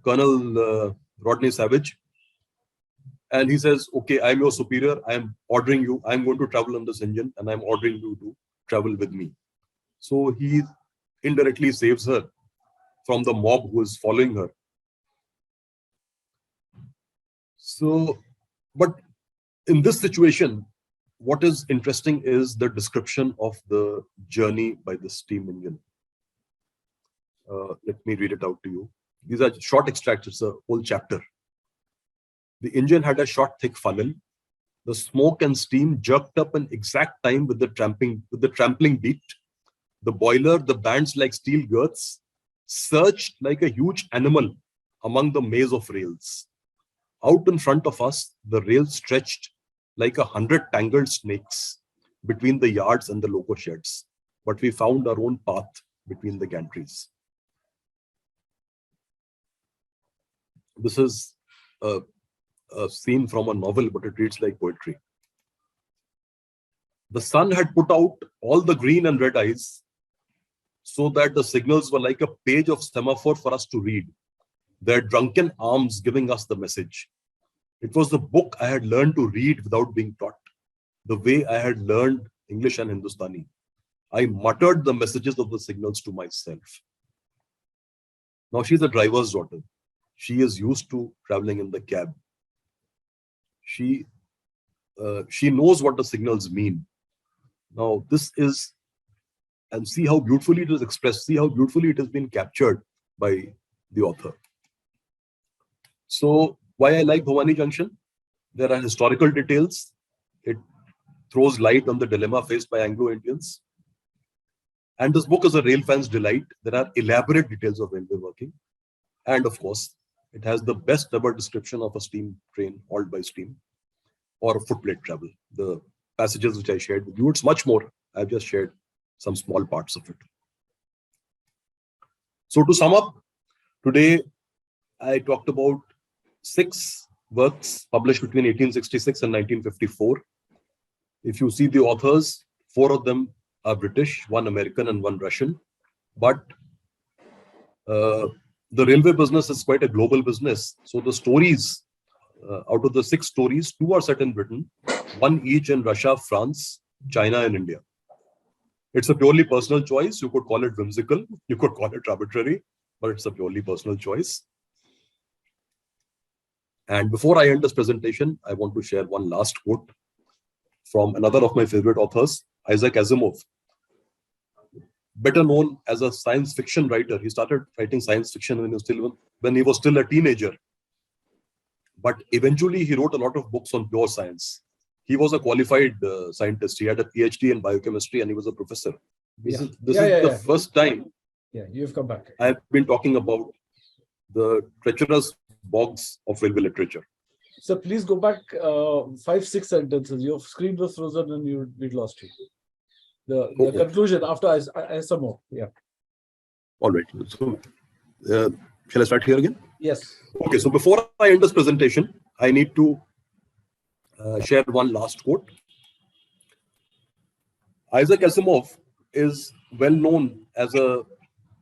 Colonel Rodney Savage, and he says, "Okay, I'm your superior. I'm ordering you. I'm going to travel on this engine, and I'm ordering you to travel with me." So he indirectly saves her from the mob who is following her. So, but in this situation, what is interesting is the description of the journey by the steam engine. Let me read it out to you. These are short extracts. It's a whole chapter. The engine had a short, thick funnel. The smoke and steam jerked up in exact time with the trampling beat. The boiler, the bands like steel girths, surged like a huge animal among the maze of rails. Out in front of us, the rails stretched like 100 tangled snakes between the yards and the loco sheds. But we found our own path between the gantries. This is a scene from a novel, but it reads like poetry. The sun had put out all the green and red eyes, so that the signals were like a page of semaphore for us to read, their drunken arms giving us the message. It was the book I had learned to read without being taught, the way I had learned English and Hindustani. I muttered the messages of the signals to myself. Now she's a driver's daughter. She is used to traveling in the cab. She knows what the signals mean. Now this is, and see how beautifully it is expressed, see how beautifully it has been captured by the author. So why I like Bhavani Junction? There are historical details. It throws light on the dilemma faced by Anglo-Indians. And this book is a rail fan's delight. There are elaborate details of railway working. And of course, it has the best ever description of a steam train hauled by steam or footplate travel. The passages which I shared with you, it's much more. I've just shared some small parts of it. So to sum up, today I talked about 6 works published between 1866 and 1954. If you see the authors, 4 of them are British, 1 American and 1 Russian. But the railway business is quite a global business. So the stories, out of the 6 stories, 2 are set in Britain, 1 each in Russia, France, China and India. It's a purely personal choice. You could call it whimsical, you could call it arbitrary, but it's a purely personal choice. And before I end this presentation, I want to share one last quote from another of my favorite authors, Isaac Asimov. Better known as a science fiction writer. He started writing science fiction when he was still a teenager. But eventually he wrote a lot of books on pure science. He was a qualified scientist. He had a PhD in biochemistry and he was a professor. This is the first time you've come back. I've been talking about the treacherous bogs of railway literature. So please go back 5-6 sentences. Your screen was frozen and we'd lost you. The conclusion after I some more. Yeah. All right. So shall I start here again? Yes. Okay. So before I end this presentation, I need to share one last quote. Isaac Asimov is well known as a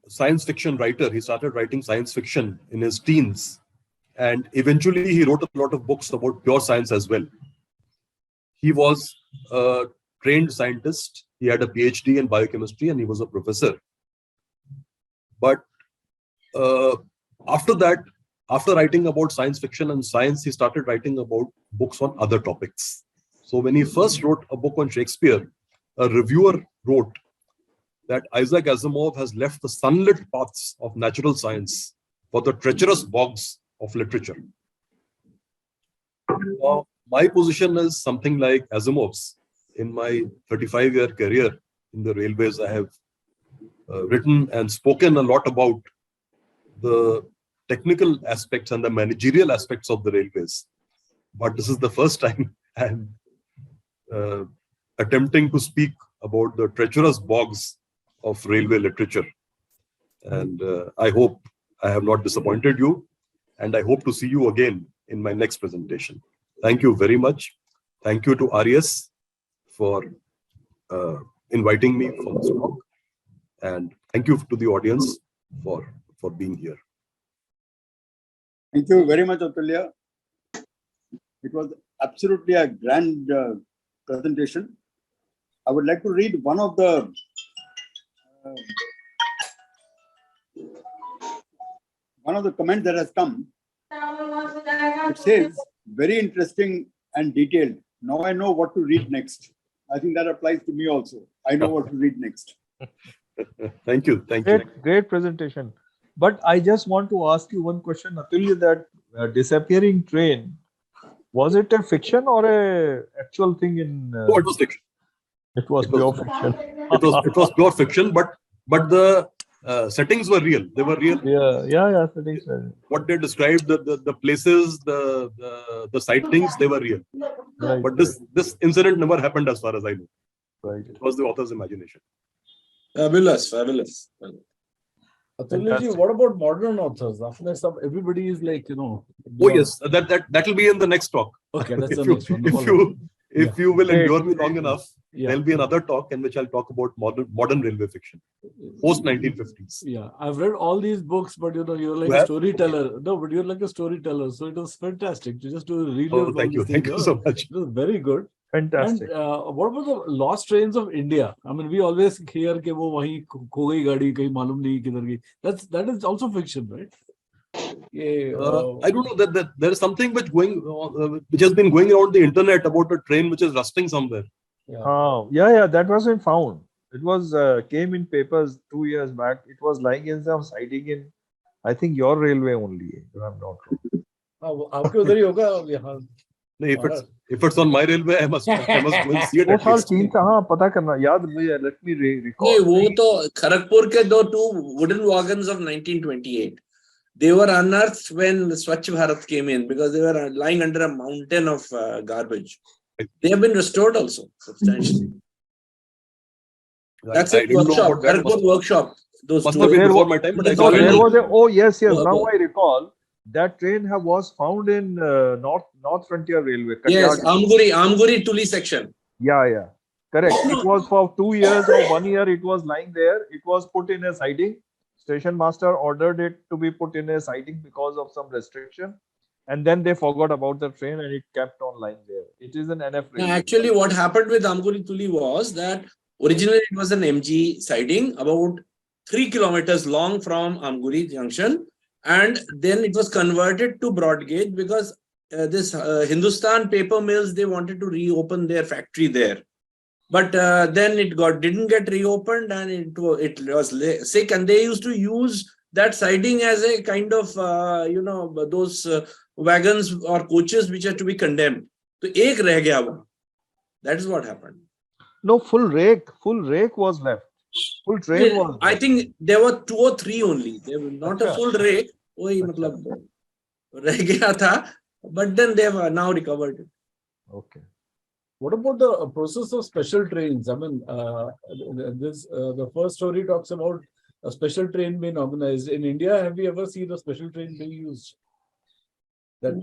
science fiction writer. He started writing science fiction in his teens. And eventually he wrote a lot of books about pure science as well. He was a trained scientist. He had a PhD in biochemistry and he was a professor. But after that, after writing about science fiction and science, he started writing about books on other topics. So when he first wrote a book on Shakespeare, a reviewer wrote that Isaac Asimov has left the sunlit paths of natural science for the treacherous bogs of literature. Now, my position is something like Asimov's. In my 35-year career in the railways, I have written and spoken a lot about the technical aspects and the managerial aspects of the railways. But this is the first time I'm attempting to speak about the treacherous bogs of railway literature. And I hope I have not disappointed you. And I hope to see you again in my next presentation. Thank you very much. Thank you to RES for inviting me for this talk. And thank you to the audience for being here. Thank you very much, Atulya. It was absolutely a grand presentation. I would like to read one of the comments that has come. It says, very interesting and detailed. Now I know what to read next. I think that applies to me also. I know what to read next. Thank you. Thank you. Great presentation. But I just want to ask you one question, Atulya, that disappearing train, was it a fiction or a actual thing in? No, it was fiction. It was pure fiction. It was pure fiction, but the settings were real. They were real. Yeah. Settings were real. What they described, the places, the sightings, they were real. Right, but this incident never happened, as far as I know. Right. It was the author's imagination. Fabulous. Atulya ji, Fantastic. what about modern authors? After some, everybody is like, Oh yes, that will be in the next talk. Okay, that's the If you- next one. No problem. If you will Great. endure me long enough, Yeah. there'll be another talk in which I'll talk about modern railway fiction, post 1950s. Yeah, I've read all these books, but you're like You a have? storyteller. No, but you're like a storyteller. So it was fantastic to just to relive Oh, all thank you. these Thank things. you so much. It was very good. Fantastic. And what about the lost trains of India? I mean, we always hear कि वो वहीं खो गई गाड़ी कहीं मालूम नहीं किधर गई. That is also fiction, right? I don't know that there is something which has been going around the internet about a train which is rusting somewhere. Yeah, that wasn't found. It was came in papers 2 years back. It was lying in some siding in, I think, your railway only, if I'm not wrong. आपके उधर ही होगा यहाँ. No, if it's on my railway, I must go and see it. वो At साल least. 3 था, हाँ, पता करना याद मुझे. Let me recall. नहीं, वो तो खड़गपुर के two wooden wagons of 1928. They were unearthed when Swachh Bharat came in because they were lying under a mountain of garbage. They have been restored also substantially. That's a workshop, Kharagpur workshop. Those Must two. have been before my time, but I No, can't there remember. was yes. Oh, Now oh. I recall that train was found in North Frontier Railway. Yes, Katyal. Amguri Tuli section. Yeah. Correct. It was for 2 years or 1 year. It was lying there. It was put in a siding. Station master ordered it to be put in a siding because of some restriction, and then they forgot about the train and it kept on lying there. It is an NF Now, railway. actually, what happened with Amguri Tuli was that originally it was an MG siding about 3 kilometers long from Amguri Junction, and then it was converted to broad gauge because this Hindustan paper mills, they wanted to reopen their factory there. But then it didn't get reopened and it was sick, and they used to use that siding as a kind of those wagons or coaches which are to be condemned. So ek reh gaya wo. That is what happened. No, full rake was left. Full train was I left. think there were 2 or 3 only. They were not a full rake. वही मतलब रह गया था, but then they have now recovered it. Okay. What about the process of special trains? I mean, the first story talks about a special train being organized. In India, have you ever seen a special train being used? That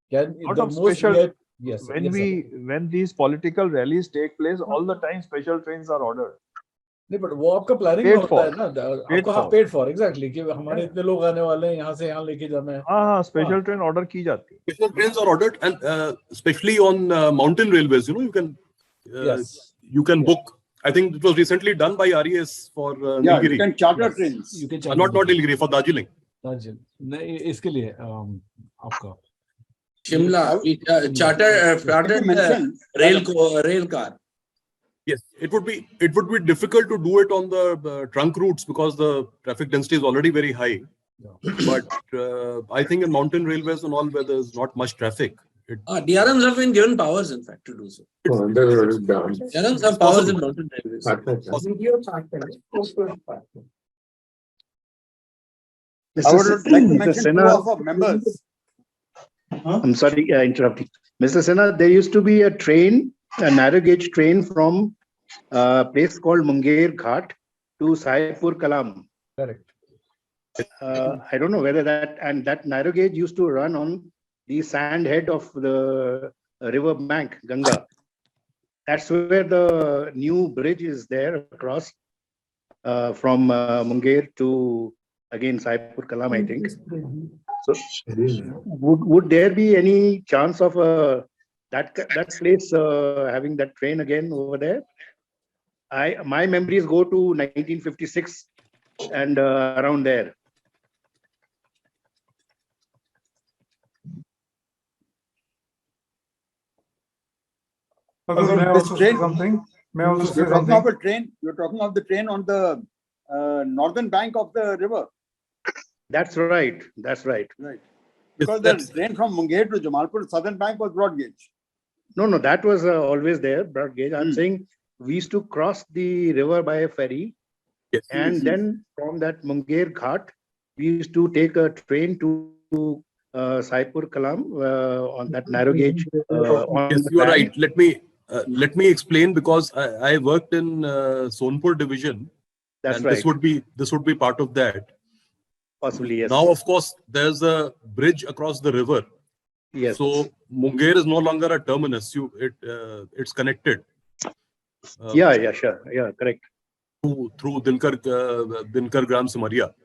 can Lot the of most special. yet, yes. When these political rallies take place, all the time special trains are ordered. नहीं, but वो आपका planning Paid में होता for. है ना, Paid आपको for. paid for, exactly, कि हमारे इतने लोग आने वाले हैं, यहाँ से यहाँ लेके जाना है. हाँ, special train order की जाती है. Special trains are ordered, and especially on mountain railways, you can Yes. you can book. I think it was recently done by RES for Yeah, Nilgiri. you can charter Yes. trains. You can charge Not Nilgiri, for Darjeeling. नहीं, इसके लिए आपका Shimla, we chartered mentioned rail car. Yes, it would be difficult to do it on the trunk routes because the traffic density is already very high. But I think in mountain railways and all where there's not much traffic, DRMs have been given powers, in fact, to do so. DRMs have powers in mountain railways. I would like to mention two of our members. I'm sorry, interrupting. Mr. Sinha, there used to be a train, a narrow gauge train from a place called Munger Ghat to Saipur Kalam. Correct. I don't know whether that narrow gauge used to run on the sand head of the river bank, Ganga. That's where the new bridge is there across from Munger to again Saipur Kalam, I think. So, would there be any chance of that place having that train again over there? My memories go to 1956 and around there. May I also say something? May I also say You're talking something? of a train. You're talking of the train on the northern bank of the river. That's right. That's right. Right. Because the train from Munger to Jamalpur, southern bank was broad gauge. No, that was always there, broad gauge. I'm saying we used to cross the river by a ferry, and then from that Munger Ghat, we used to take a train to Saipur Kalam on that narrow gauge. Yes, you are right. Let me explain because I worked in Sonpur division. That's and right. This would be part of that. Possibly, yes. Now, of course, there's a bridge across the river. Yes. So Munger is no longer a terminus. It's connected. Yeah, sure. Yeah, correct. Through Dinkar Gram Samaria.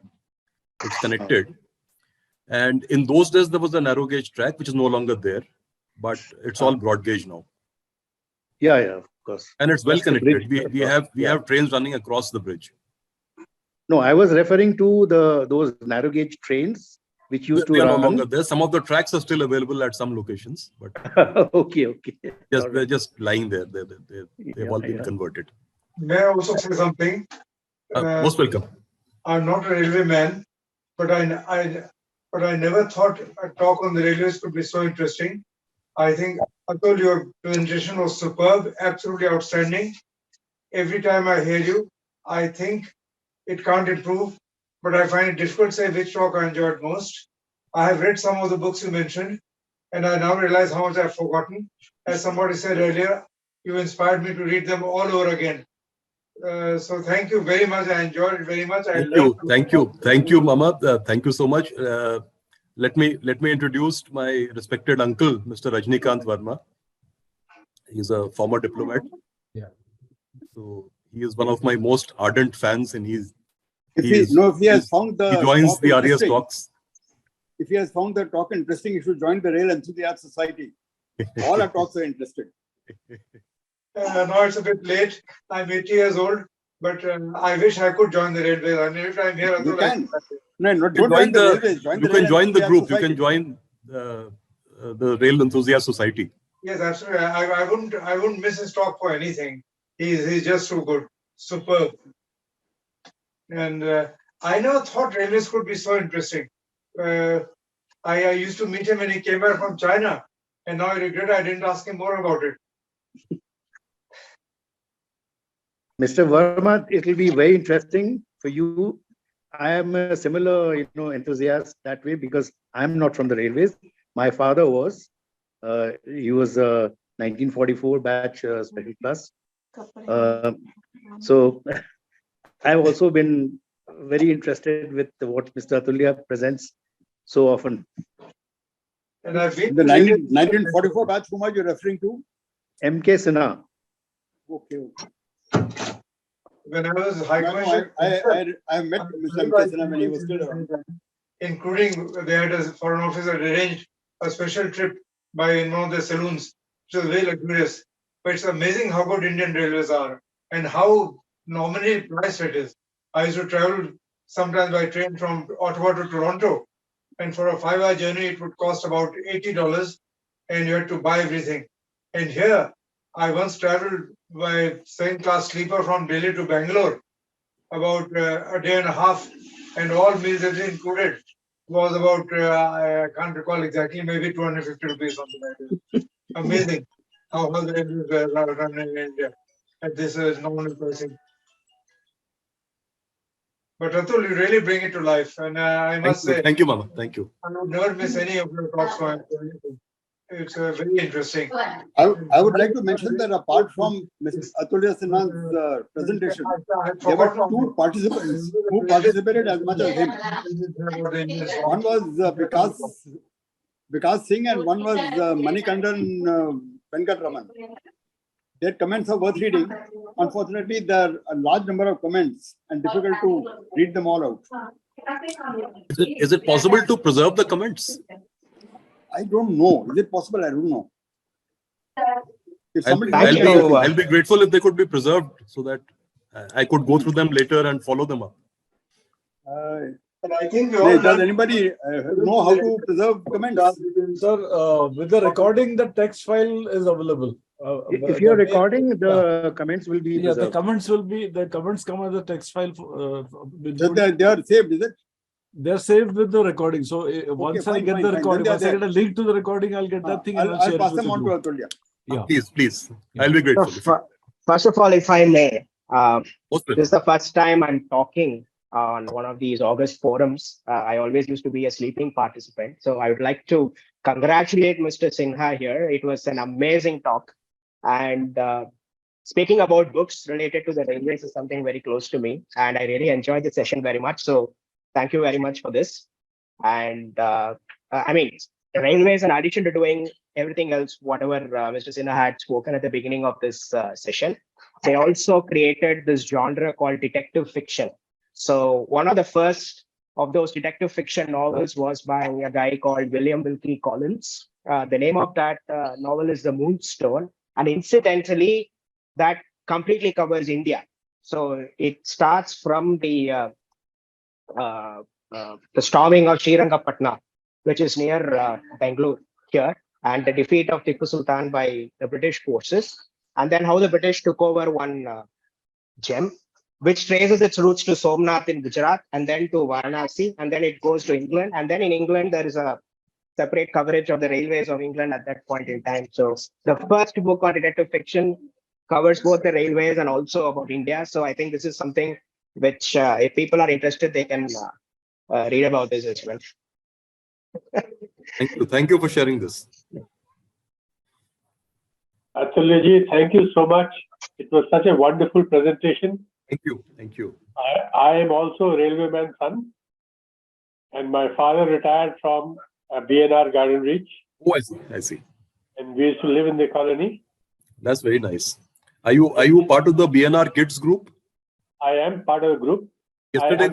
It's connected. And in those days, there was a narrow gauge track, which is no longer there. But it's all broad gauge now. Yeah, of course. And it's well connected. We have trains running across the bridge. No, I was referring to those narrow gauge trains which used to They are run. no longer there. Some of the tracks are still available at some locations, but okay. they're just lying there. They've all been converted. May I also say something? Most welcome. I'm not a railway man, but I never thought a talk on the railways could be so interesting. I think, Atul, your presentation was superb, absolutely outstanding. Every time I hear you, I think it can't improve, but I find it difficult to say which talk I enjoyed most. I have read some of the books you mentioned, and I now realize how much I've forgotten. As somebody said earlier, you inspired me to read them all over again. So thank you very much. I enjoyed it very much. Thank you, Mama. Thank you so much. Let me introduce my respected uncle, Mr. Rajnikant Verma. He's a former diplomat. Yeah. So he is one of my most ardent fans, and he joins the RAS talks. If he has found the talk interesting, he should join the Rail Enthusiast Society. All our talks are interesting. Now it's a bit late. I'm 80 years old, but I wish I could join the railways. And every time here, You can. No, don't join the railways. You can join the group. You can join the Rail Enthusiast Society. Yes, absolutely. I wouldn't miss his talk for anything. He's just so good, superb. And I never thought railways could be so interesting. I used to meet him when he came back from China, and now I regret I didn't ask him more about it. Mr. Verma, it will be very interesting for you. I am a similar, enthusiast that way because I'm not from the railways. My father was. He was a 1944 batch special class. So I've also been very interested with what Mr. Atulya presents so often. And I've been the 1944 batch, whom are you referring to? M.K. Sinha. Okay. When I was High Commissioner, I met Mr. M.K. Sinha when he was still around. Including they had a foreign office had arranged a special trip by one of the saloons, which was very luxurious. But it's amazing how good Indian railways are and how nominally priced it is. I used to travel sometimes by train from Ottawa to Toronto, and for a 5-hour journey, it would cost about $80. and you had to buy everything. And here, I once traveled by second class sleeper from Delhi to Bangalore, about a day and a half, and all meals everything included was about, I can't recall exactly, maybe 250 rupees, something like that. Amazing how the railways were run in India at this nominal pricing. But Atul, you really bring it to life, and I must say, Thank you, Mama. Thank you. I would never miss any of your talks. It's very interesting. I would like to mention that apart from Mr. Atulya Sinha's presentation, there were two participants who participated as much as him. One was Vikas Singh and one was Manikandan Venkatraman. Their comments are worth reading. Unfortunately, there are a large number of comments and difficult to read them all out. Is it possible to preserve the comments? I don't know. Is it possible? I don't know. If somebody I'll be grateful if they could be preserved so that I could go through them later and follow them up. But I think does anybody know how to preserve comments? Sir, with the recording, the text file is available. If you're recording, the comments will be preserved. The comments come as a text file. They are saved, is it? They're saved with the recording. So once I get the recording, once I get a link to the recording, I'll get that thing and I'll share pass it them on to with Atulya. Yeah. Please. I'll be grateful. First of all, if I may, Most this is the first time I'm talking on one of these August forums. I always used to be a sleeping participant. So I would like to congratulate Mr. Sinha here. It was an amazing talk. And speaking about books related to the railways is something very close to me. And I really enjoyed the session very much. So thank you very much for this. And I mean, railways, in addition to doing everything else, whatever Mr. Sinha had spoken at the beginning of this session, they also created this genre called detective fiction. So one of the first of those detective fiction novels was by a guy called William Wilkie Collins. The name of that novel is The Moonstone. And incidentally, that completely covers India. So it starts from the storming of Srirangapatna, which is near Bangalore here, and the defeat of Tipu Sultan by the British forces, and then how the British took over one gem, which traces its roots to Somnath in Gujarat, and then to Varanasi, and then it goes to England, and then in England there is a separate coverage of the railways of England at that point in time. So the first book on detective fiction covers both the railways and also about India. So I think this is something which, if people are interested, they can read about this as well. Thank you for sharing this. Atulya ji, thank you so much. It was such a wonderful presentation. Thank you. I am also a railwayman's son, and my father retired from BNR Garden Reach. Oh, I see. And we used to live in the colony. That's very nice. Are you part of the BNR Kids group? I am part of the group. Yesterday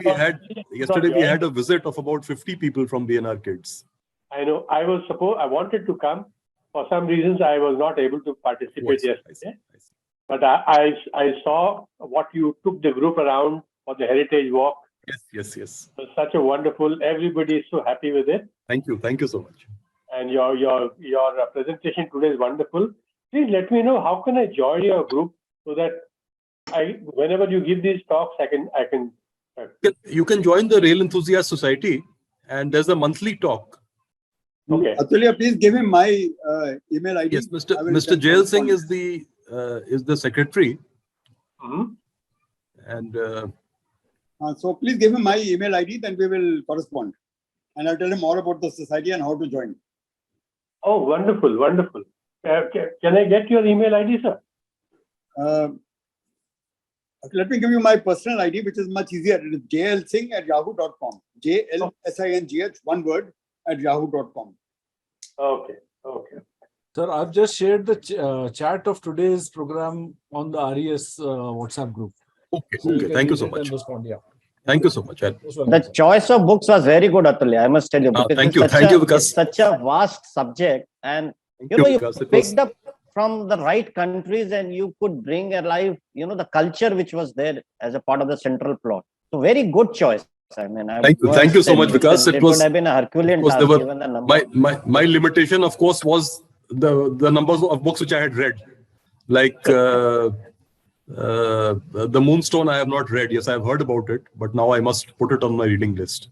we had a visit of about 50 people from BNR Kids. I know. I wanted to come. For some reasons, I was not able to participate yesterday. I see. But I saw what you took the group around for the Heritage Walk. Yes. It was such a wonderful. Everybody is so happy with it. Thank you so much. And your presentation today is wonderful. Please let me know how can I join your group so that whenever you give these talks, I can. You can join the Rail Enthusiast Society, and there's a monthly talk. Okay. Atulya, please give him my email ID. Yes, Mr. Jail Singh is the secretary. Mm-hmm. And so please give him my email ID, then we will correspond. And I'll tell him more about the society and how to join. Oh, wonderful. Can I get your email ID, sir? Let me give you my personal ID, which is much easier. It is jlsingh@yahoo.com. JLSINGH, one word, @yahoo.com. Okay. Sir, I've just shared the chat of today's program on the RES WhatsApp group. Okay. Thank you so much. Respond, yeah. Thank you so much. The choice of books was very good, Atulya, I must tell you. Thank you, because it's such a vast subject, and you picked up from the right countries, and you could bring alive, the culture which was there as a part of the central plot. So very good choice. I mean, thank you so much, because it would have been a Herculean task given the number. My limitation, of course, was the numbers of books which I had read, like the Moonstone. I have not read. Yes, I have heard about it, but now I must put it on my reading list.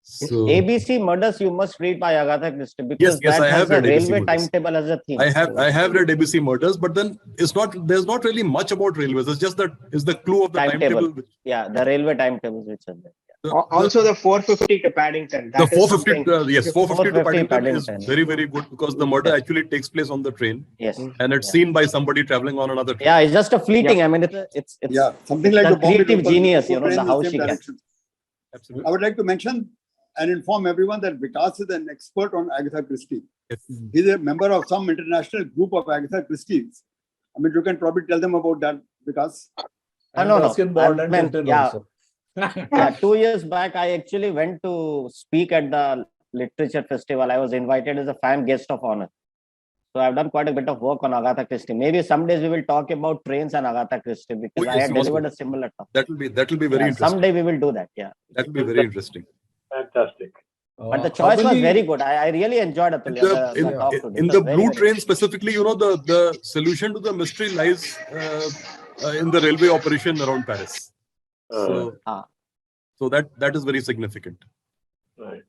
So ABC Murders you must read by Agatha Christie, because yes, that I have has a read ABC railway Murders. timetable as a theme. I have read ABC Murders, but then there's not really much about railways. It's just that is the clue of the timetable. Yeah, the railway timetables which are there. Also, the 450 to Paddington. The That is 450, something. yes, 450 to 450 Paddington is Paddington. very, very good because the murder actually takes place on the train. Yes. And it's seen by somebody traveling on another train. Yeah, it's just a fleeting. I mean, it's Yeah, something it's like the the Bombay creative local genius, local train the in how same she can. direction. Absolutely. I would like to mention and inform everyone that Vikas is an expert on Agatha Christie. Yes. He's a member of some international group of Agatha Christie's. I mean, you can probably tell them about that, Vikas. No. Ruskin Bond I and mean, Tintin yeah. also. Yeah, 2 years back, I actually went to speak at the literature festival. I was invited as a fan guest of honor. So I've done quite a bit of work on Agatha Christie. Maybe some days we will talk about trains and Agatha Christie, because I had delivered a similar talk. That will be very interesting. Someday we will do that. Yeah. That will be very interesting. Fantastic. But the choice was very good. I really enjoyed Atulya, the talk today. In It the was very, blue very train good. specifically, the solution to the mystery lies in the railway operation around Paris. So that is very significant. Right.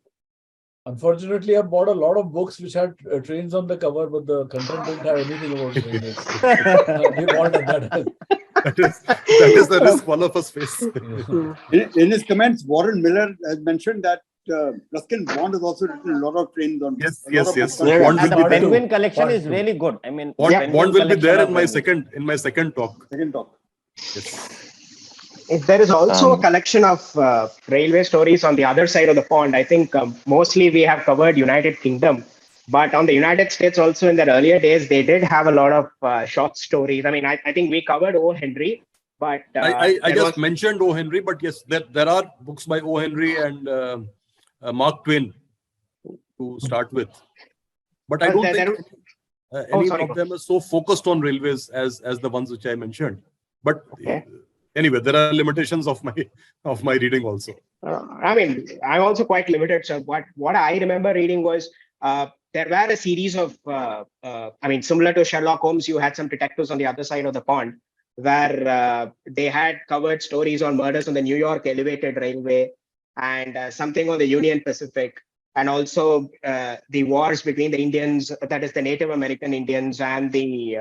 Unfortunately, I bought a lot of books which had trains on the cover, but the content didn't have anything about trains. We bought that. That is the risk all of us face. In his comments, Warren Miller has mentioned that Ruskin Bond has also written a lot of trains on. Yes. And the Penguin collection is really good. I mean, Bond will be there in my second talk. Yes. There is also a collection of railway stories on the other side of the pond. I think mostly we have covered United Kingdom, but on the United States also in the earlier days, they did have a lot of short stories. I mean, I think we covered O. Henry, but I just mentioned O. Henry, but yes, there are books by O. Henry and Mark Twain to start with. But I don't think any of them are so focused on railways as the ones which I mentioned. But anyway, there are limitations of my reading also. I mean, I'm also quite limited. So what I remember reading was there were a series of, I mean, similar to Sherlock Holmes, you had some detectives on the other side of the pond where they had covered stories on murders on the New York Elevated Railway and something on the Union Pacific, and also the wars between the Indians, that is the Native American Indians and the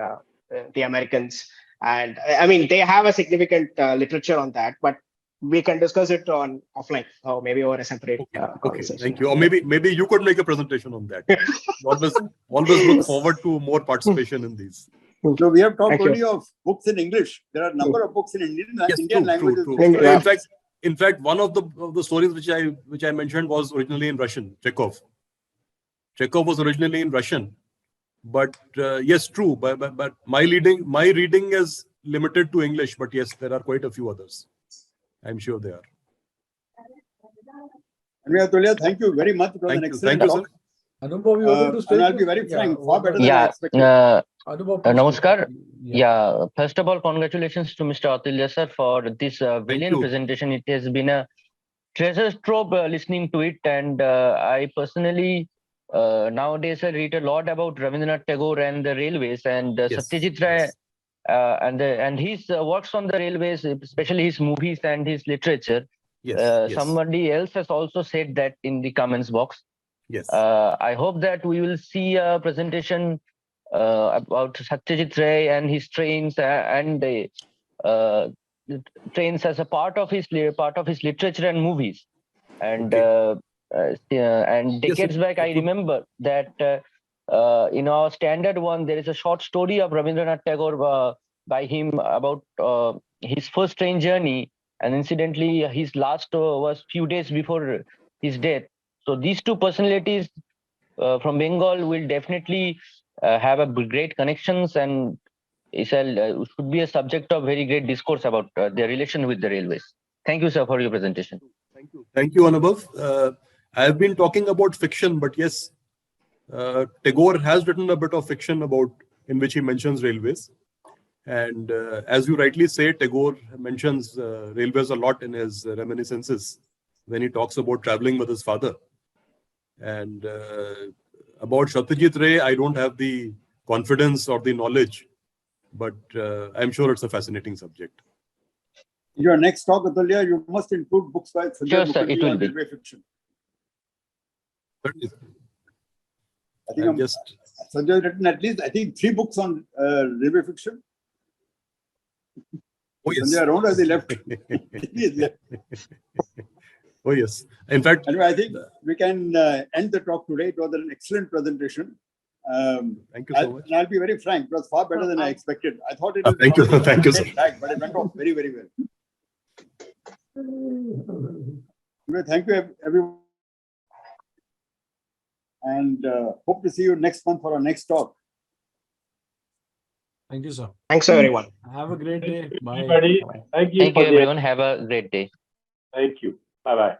Americans. And I mean, they have a significant literature on that, but we can discuss it on offline or maybe over a separate conversation. Thank you. Or maybe you could make a presentation on that. always look forward to more participation in these. So we have talked only of books in English. There are a number of books in Indian language. True. In fact, one of the stories which I mentioned was originally in Russian. Chekhov was originally in Russian. But yes, true. But my reading is limited to English. But yes, there are quite a few others. I'm sure they are. Atulya, thank you very much. It was an excellent talk. Anubhav, you wanted to and I'll be very frank, far better than I expected. Namaskar. Yeah. First of all, congratulations to Mr. Atulya sir for this brilliant presentation. It has been a treasure trove listening to it, and I personally nowadays I read a lot about Rabindranath Tagore and the railways, and Satyajit Ray and his works on the railways, especially his movies and his literature. Somebody else has also said that in the comments box. Yes. I hope that we will see a presentation about Satyajit Ray and his trains and the trains as a part of his literature and movies. And and decades back, I remember that in our standard one, there is a short story of Rabindranath Tagore by him about his first train journey, and incidentally, his last was few days before his death. So these two personalities from Bengal will definitely have a great connections, and should be a subject of very great discourse about their relation with the railways. Thank you, sir, for your presentation. Thank you, Anubhav. I have been talking about fiction, but yes, Tagore has written a bit of fiction in which he mentions railways. And as you rightly say, Tagore mentions railways a lot in his reminiscences when he talks about traveling with his father. And About Satyajit Ray, I don't have the confidence or the knowledge, but I'm sure it's a fascinating subject. In your next talk, Atulya, you must include books by Sanjay Sure, sir, it Mukherjee will on be. railway fiction. I I'm think Sanjay has written at least, I think, 3 books on railway fiction. Oh, yes. Sanjay around, or they left? He is left. Oh, yes. In fact, Anyway, I think we can end the talk today. It was an excellent presentation. thank you so much. And I'll be very frank, it was far better than I expected. I thought it was Thank you. Thank you, sir. but it went off very, very well. Anyway, thank you, everyone. And hope to see you next month for our next talk. Thank you, sir. Thanks, everyone. Have a great day. Bye. Everybody, thank you Thank for you, the. everyone. Have a great day. Thank you. Bye bye.